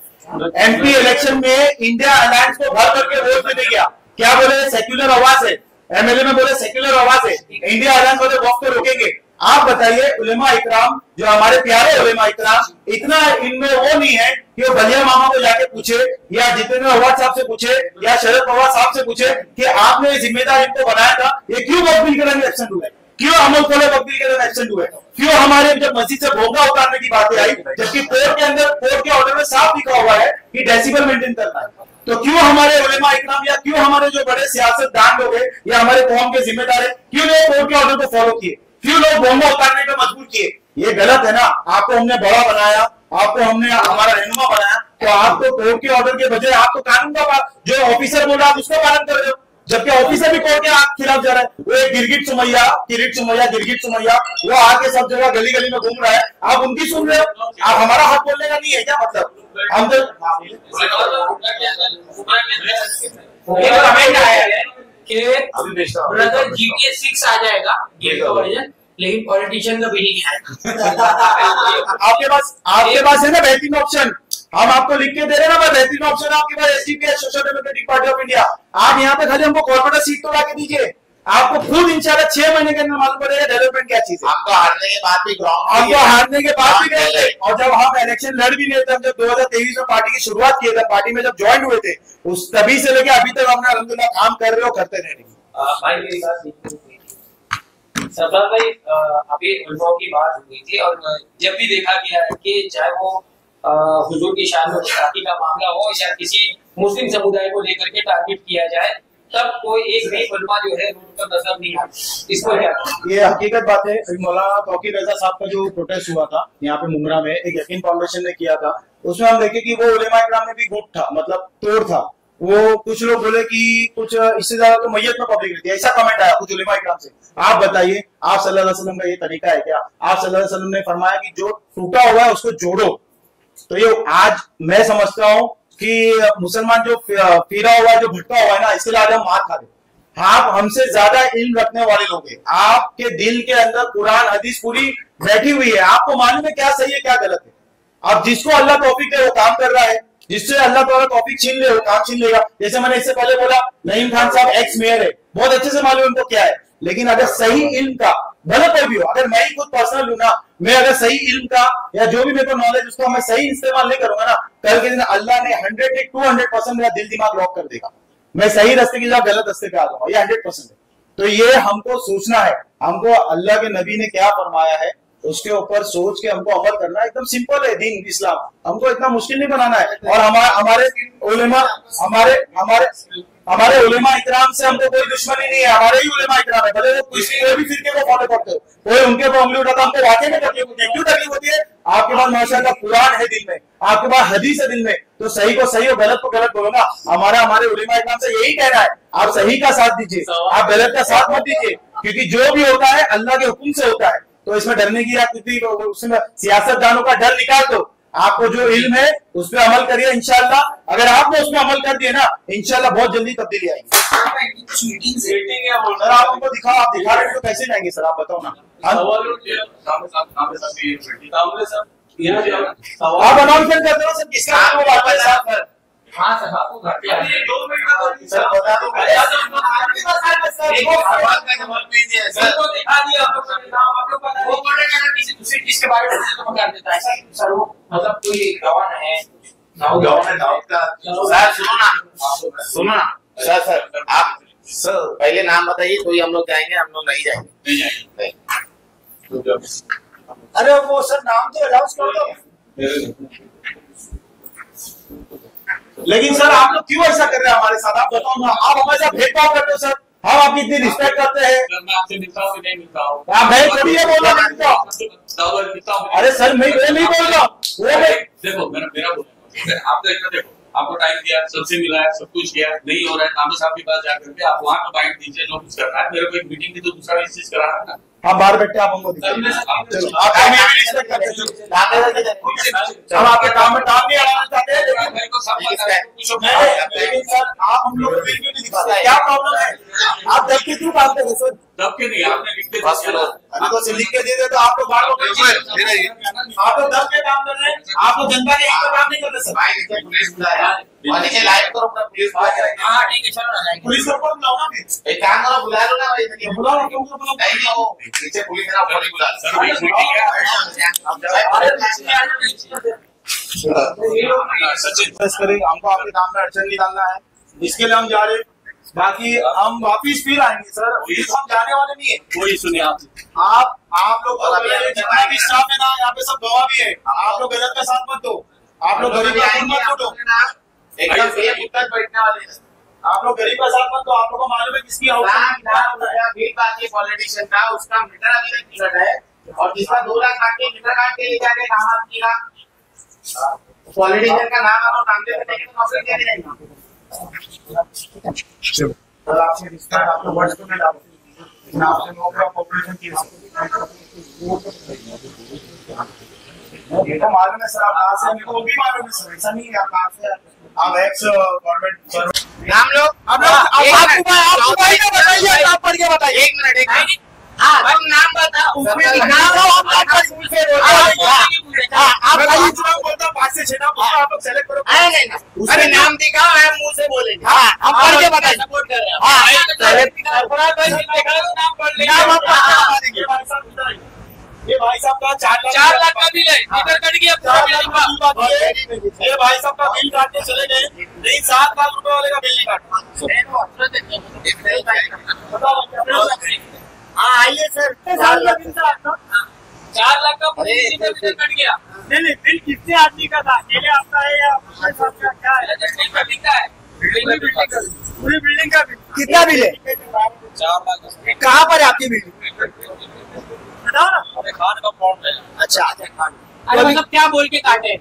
एमपी इलेक्शन में इंडिया अलायंस को भर करके वोट देने गया। क्या बोले? सेक्युलर आवाज है। एमएलए में बोले सेक्युलर आवाज है, इंडिया अलायंस वाले वक्त को रोकेंगे। आप बताइए, उलेमा इकराम जो हमारे प्यारे उलेमा इकराम, इतना इनमें वो नहीं है कि वो बलिया मामा को जाके पूछे या जितेंद्र आव्हाड साहब से पूछे या शरद पवार साहब से पूछे कि आपने ये जिम्मेदार इनको बनाया था, ये क्यों वक्त बिल के रंग एक्शन हुए, क्यों अमल खोले वक्त बिल के रंग एक्शन हुए, क्यों हमारे जब मस्जिद से भोगा उतारने की बातें आई, जबकि कोर्ट के अंदर कोर्ट के ऑर्डर में साफ लिखा हुआ है कि डेसिबल मेंटेन करना है, तो क्यों हमारे उलेमा इकराम या क्यों हमारे जो बड़े सियासतदान लोग हैं या हमारे कौम के जिम्मेदार है, क्यों लोग कोर्ट के ऑर्डर को फॉलो किए, क्यों लोग बोंगा उतारने पे मजबूर किए? ये गलत है ना। आपको हमने बड़ा बनाया, आपको हमने हमारा रहनुमा बनाया, तो आपको कोर्ट के ऑर्डर के बजाय आपको कानून का जो ऑफिसर बोल रहा है उसका पालन कर रहे हो, जबकि ऑफिसर भी कोर्ट के खिलाफ जा रहा है। वो एक गिरगिट सुमैया वो आके सब जगह गली गली में घूम रहा है, आप उनकी सुन रहे हो? आप हमारा हक बोलने का नहीं है क्या? मतलब हम तो कमेंट आया है कि ब्रदर GTA 6 आ जाएगा गेम का वर्जन, लेकिन पॉलिटिशियन का भी नहीं आएगा। आपके पास है ना बेहतरीन ऑप्शन, हम आपको लिख के दे रहे हैं ना, बेहतरीन ऑप्शन आपके पास SDP social democratic party of India. आप यहाँ पे खाली हमको कॉर्पोरेट सीट तो लाके दीजिए, आपको खुद इंशाल्लाह 6 महीने के अंदर मालूम पड़ेगा डेवलपमेंट क्या चीज है। हमको हारने के बाद भी गए और जब हम इलेक्शन लड़ भी नहीं थे, जब 2023 में पार्टी की शुरुआत की थी, पार्टी में जब ज्वाइन हुए थे, उस तभी से लेके अभी तक हमने अल्हम्दुलिल्लाह काम कर रहे हो, करते रहेंगे। भाई मेरी बात सरदार भाई, अभी उल्फों की बात हुई थी और जब भी देखा गया है कि चाहे वो हुजूर की शान में गुस्ताखी का मामला हो या किसी मुस्लिम समुदाय को लेकर के टारगेट किया जाए, तब कोई एक भी उलमा जो है रोड पर नजर नहीं आती। इसको क्या? ये हकीकत बात है। मौलाना तौकीर रजा साहब का जो प्रोटेस्ट हुआ था यहाँ पे मुमरा में, एक यकीन फाउंडेशन ने किया था, उसमें हम देखे कि वो उलेमा इकराम में भी गुट था, मतलब तोड़ था। वो कुछ लोग बोले कि कुछ इससे ज्यादा तो मैयत में पब्लिक रहती है, ऐसा कमेंट आया कुछ उलेमा इकराम से। आप बताइए, आप सल्लल्लाहु अलैहि वसल्लम का ये तरीका है क्या? आप सल्लल्लाहु अलैहि वसल्लम ने फरमाया कि जो टूटा हुआ है उसको जोड़ो। तो ये आज मैं समझता हूँ कि मुसलमान जो फिरा हुआ है, जो भटका हुआ है ना, इसके लिए आज हम मार खा रहे। आप हमसे ज्यादा इल्म रखने वाले लोग हैं, आपके दिल के अंदर कुरान हदीस पूरी बैठी हुई है, आपको मालूम है क्या सही है क्या गलत है। अब जिसको अल्लाह तौफीक दे वो काम कर रहा है, जिससे अल्लाह ताला तौफीक छीन ले वो काम छीन लेगा। जैसे मैंने इससे पहले बोला, नईम खान साहब एक्स मेयर है, बहुत अच्छे से मालूम उनको क्या है, लेकिन अगर सही इल्म का, भले कोई भी हो, अगर मैं ही खुद पर्सनल हूं ना, मैं अगर सही इल्म का या जो भी मेरे को नॉलेज उसका मैं सही इस्तेमाल नहीं करूंगा ना, कल के दिन अल्लाह ने 100 से 200% मेरा दिल दिमाग लॉक कर देगा, मैं सही रास्ते की जगह गलत रास्ते पे आ जाऊंगा, ये 100% है। तो ये हमको सोचना है, हमको अल्लाह के नबी ने क्या फरमाया है उसके ऊपर सोच के हमको अमल करना है। एकदम सिंपल है दीन इस्लाम, हमको इतना मुश्किल नहीं बनाना है। और हमारे उलेमा इकराम से हमको कोई दुश्मनी नहीं है, हमारे ही उलेमा इकराम है, भले वो कोई भी फिरके को फॉलो करते हो, कोई उनके पर उंगली उठाता, हमको वाकई में तकलीफ होती है। क्यों तकलीफ होती है? आपके पास माशाअल्लाह कुरान है दिल में, आपके पास हदीस है दिल में, तो सही को सही और गलत को गलत बोलो ना। हमारे उलेमा इकराम से यही कहना है, आप सही का साथ दीजिए, आप गलत का साथ मत दीजिए, क्योंकि जो भी होता है अल्लाह के हुक्म से होता है। तो इसमें डरने की या कुछ भी, उसमें सियासतदानों का डर निकाल दो, आपको जो इल्म है उस पर अमल करिए। इंशाल्लाह अगर आपने उसमें अमल कर दिए ना, इंशाल्लाह बहुत जल्दी तब्दीली आएगी। सर आप हमको दिखाओ, आप दिखा रहे हो तो कैसे जाएंगे सर, आप बताओ ना। आप अनाउंसमेंट कर दो सर, किसका नाम वो वापस सर। हाँ सर, आपको घर पे आइए। 2 मिनट का सर बता दो सर को दिखा दिया आप लोग पता वो पड़ेगा ना किसी दूसरी चीज के बारे में तो बता देता है सर। वो मतलब कोई गवाह है गवर्नमेंट का सर सुनो ना सर आप सर पहले नाम बताइए, कोई हम लोग जाएंगे, हम लोग नहीं जाएंगे। अरे वो सर नाम तो अनाउंस कर दो। लेकिन सर आप लोग क्यों ऐसा कर रहे हैं हमारे साथ, आप बताओ ना। आप हमारे साथ भेदभाव करते हो सर, हम आपकी इतनी रिस्पेक्ट करते हैं। मैं आपसे मिलता हूँ नहीं मिलता हूँ, आप मैं थोड़ी ये बोल रहा हूँ। अरे सर मैं नहीं बोल रहा हूँ, देखो मेरा बोल आपका इतना देखो, आपको टाइम दिया, सबसे मिला है, सब कुछ किया, नहीं हो रहा है तांबे साहब के पास जाकर के आप वहाँ पे बाइट दीजिए, जो कुछ करना है। मेरे को एक मीटिंग की तो दूसरा चीज करा है ना। आप बाहर बैठे आप हमको हम आपके काम में टाइम नहीं अड़ाना चाहते हैं, लेकिन सर आप हम लोग को क्यों नहीं दिखाते, क्या प्रॉब्लम है? आप दब के क्यों काम करते सर? दब के नहीं, आपने लिख के अभी तो लिख के दे दे तो आप लोग बात आप लोग दब के काम कर रहे हैं, आप लोग जनता के हित में काम नहीं कर रहे सर। लाइव करो अपना पुलिस हाँ ठीक है चलो ना, पुलिस को बुलाओ ना, एक काम करो, बुला लो ना भाई, बुलाओ क्यों बुलाओ? नहीं हो पीछे पुलिस ना ऊपर ही बुला करें, हमको आपके काम में अड़चन नहीं डालना है, इसके लिए हम जा रहे हैं। बाकी हम वापिस फिर आएंगे सर, हम जाने वाले नहीं है। कोई सुनिए आप लोग जितना भी स्टाफ है ना यहाँ पे सब गवाह भी है, आप लोग गलत का साथ मत दो, आप लोग गरीब का खून मत लूटो, एकदम सेफ उत्तर बैठने वाले हैं। आप लोग गरीब का साथ मत दो, आप लोग को मालूम है किसकी पॉलिटिशियन था, उसका मीटर अभी तक नहीं कटा है, और जिसका 2 लाख काट के मीटर काट के ले जाके काम किया, पॉलिटिशियन का नाम और नाम दे देंगे तो नौकरी क्या देंगे? सर आपसे रिश्ता आप लोग वर्ष में डालो, आपसे नौकरी कॉर्पोरेशन की ये तो मालूम है सर, आप कहाँ से, मेरे को भी मालूम है सर, ऐसा नहीं है आप कहाँ से, आप एक्स गवर्नमेंट नाम लो, आप बताइए, आप पढ़ के बताइए। 1 मिनट हाँ तुम नाम बताओ, उसमें नाम लो, आप चुनाव बोलता 5 से 6 नाम आप लोग सेलेक्ट करो। नहीं अरे नाम दिखाओ, है मुंह से बोलेंगे। हाँ हम पढ़ के बताइए, सपोर्ट कर रहे हैं। ये भाई साहब का 4 लाख का बिल है, इधर कट गया पूरा बिल का। ये भाई साहब का बिल काटने चले गए, नहीं 7 लाख रुपए वाले का बिल नहीं काटा। हाँ आइए सर, 4 लाख का 4 लाख का बिल इधर कट गया। नहीं बिल कितने आदमी का था, अकेले आपका है या क्या है? बिल्डिंग का है, पूरी बिल्डिंग का बिल कितना बिल है? 4 लाख। कहाँ पर है आपकी बिल्डिंग? बताओ ना। खान का फॉर्म है। अच्छा अरे मतलब क्या बोल के काटे?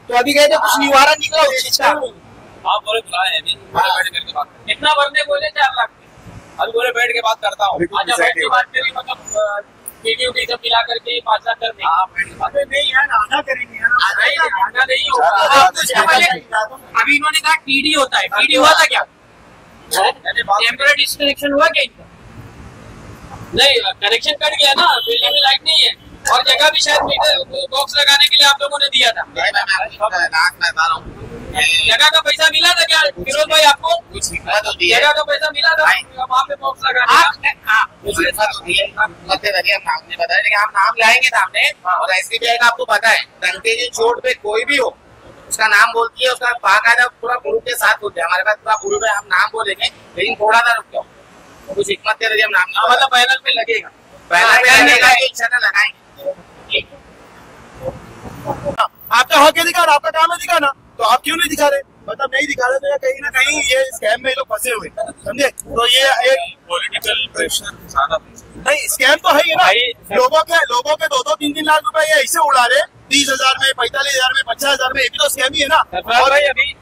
तो अभी गए थे, कुछ निवारण निकला उस चीज का? आप बोले बुलाए अभी, बैठ करके बात कितना भरने बोले? 4 लाख। अभी बोले बैठ के बात करता हूँ। अच्छा बैठ के बात करिए, मतलब वीडियो की सब मिला करके 5 लाख कर देंगे। नहीं यार आधा करेंगे यार, आधा नहीं होगा। अभी इन्होंने कहा टीडी होता है, टीडी हुआ था क्या? टेम्पररी डिस्कनेक्शन हुआ क्या इनका? नहीं, कनेक्शन कट गया ना, बिल्डिंग में लाइट नहीं है, और जगह भी शायद मीटर बॉक्स लगाने के लिए आप लोगों ने दिया था। जगह का पैसा मिला था क्या फिरोज भाई आपको? जगह का पैसा मिला था वहाँ पे बॉक्स लगाने का? हम नाम लाएंगे सामने, और SBI का आपको पता है, डंके की चोट पे कोई भी हो उसका नाम बोलती है, उसका बाकायदा पूरा ग्रुप के साथ होते हैं। हमारे पास पूरा ग्रुप है, हम नाम बोलेंगे, लेकिन थोड़ा सा रुक जाओ, कुछ हिम्मत के हम नाम मतलब पैनल पे लगेगा, लगाएंगे। आपका हक है दिखाना, आपका काम है दिखाना, तो आप क्यों नहीं दिखा रहे? मतलब नहीं दिखा रहे तो कहीं ना कहीं ये स्कैम में लोग फंसे हुए, समझे? तो ये एक पॉलिटिकल प्रेशर ज्यादा नहीं, स्कैम तो है ही ना। लोगों के 2-2, 3-3 लाख रुपए ये ऐसे उड़ा रहे, 30,000 में, 45,000 में, 50,000 में, ये भी तो स्कैम ही है ना।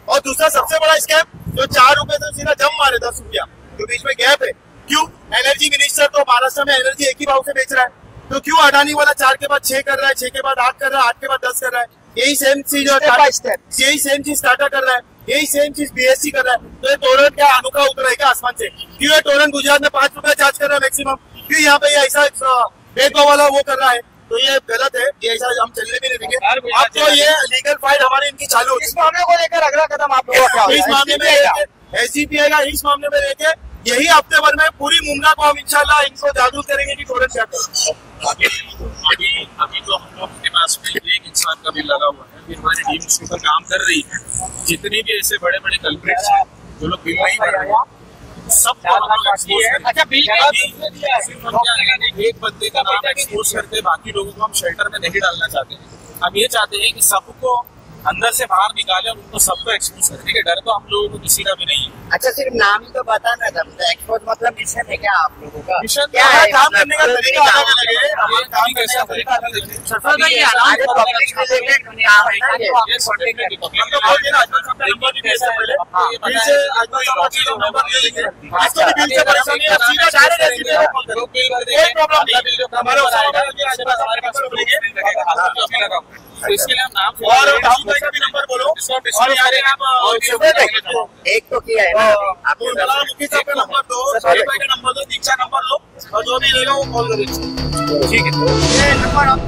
और दूसरा सबसे बड़ा स्कैम जो 4 रुपए से सीधा जम मारे 10 रुपया, तो बीच में गैप है। क्यों? एनर्जी मिनिस्टर तो महाराष्ट्र में एनर्जी एक ही भाव से बेच रहा है, तो क्यों अडानी वाला 4 के बाद 6 कर रहा है, 6 के बाद 8 कर रहा है, 8 के बाद 10 कर रहा है? यही सेम चीज टाटा कर रहा है, यही सेम चीज BSC कर रहा है। तो ये टोरन क्या अनोखा उतरा है क्या आसमान से? क्यों ये टोरन गुजरात में 5 रुपया चार्ज कर रहा है मैक्सिमम? क्यों यहाँ पे ऐसा भेदभाव वाला वो कर रहा है, तो ये गलत है, ये ऐसा हम चलने भी नहीं देंगे। अब तो ये लीगल फाइट हमारी इनकी चालू है। इस मामले को लेकर अगला कदम आप लोगों का क्या होगा? इस मामले में एससीपी आएगा, इस मामले में लेके यही हफ्ते भर में पूरी मुमला को हम इंशाल्लाह इनको जागरूक करेंगे कि टोरेंट क्या करें। अभी तो हम लोग के पास में एक इंसान का बिल लगा हुआ है, हमारी टीम उसके ऊपर काम कर रही है। जितने भी ऐसे बड़े बड़े कल्प्रिट्स हैं जो लोग बिल नहीं भर रहे हैं, सबको हम लोग एक्सपोज करेंगे। अच्छा, बिल एक बंदे का नाम एक्सपोज करते, बाकी लोगों को हम शेल्टर में नहीं डालना चाहते हैं। हम ये चाहते हैं कि सबको अंदर से बाहर निकाले और उनको सबको एक्सपोज करें। ठीक है, डर तो हम लोगों को किसी का भी नहीं है। अच्छा, सिर्फ नाम ही तो बताना था, एक्सपोज मतलब मिशन है क्या आप लोगों का? मिशन क्या है? काम करने का तरीका अलग अलग है, हमारे काम करने का तरीका अलग है। आगे पब्लिक रिलेटेड काम है ना ये? हम तो बोल देना सबका नंबर भी भेजते पहले, फिर से अजमल साहब का नंबर दे देंगे। इसको भी बिल से परेशानी है, सीधा डायरेक्ट एसपी को कॉल करो, कोई प्रॉब्लम नहीं। हमारे हमारे पास लगेगा, तो इसके लिए हम नाम और राहुल भाई का भी नंबर बोलो, और एक तो किया है ना आपने मुखी साहब का नंबर दो, भाई का नंबर दो, दीक्षा नंबर दो, और जो भी रहेगा वो कॉल करेंगे। ठीक है, ये नंबर आप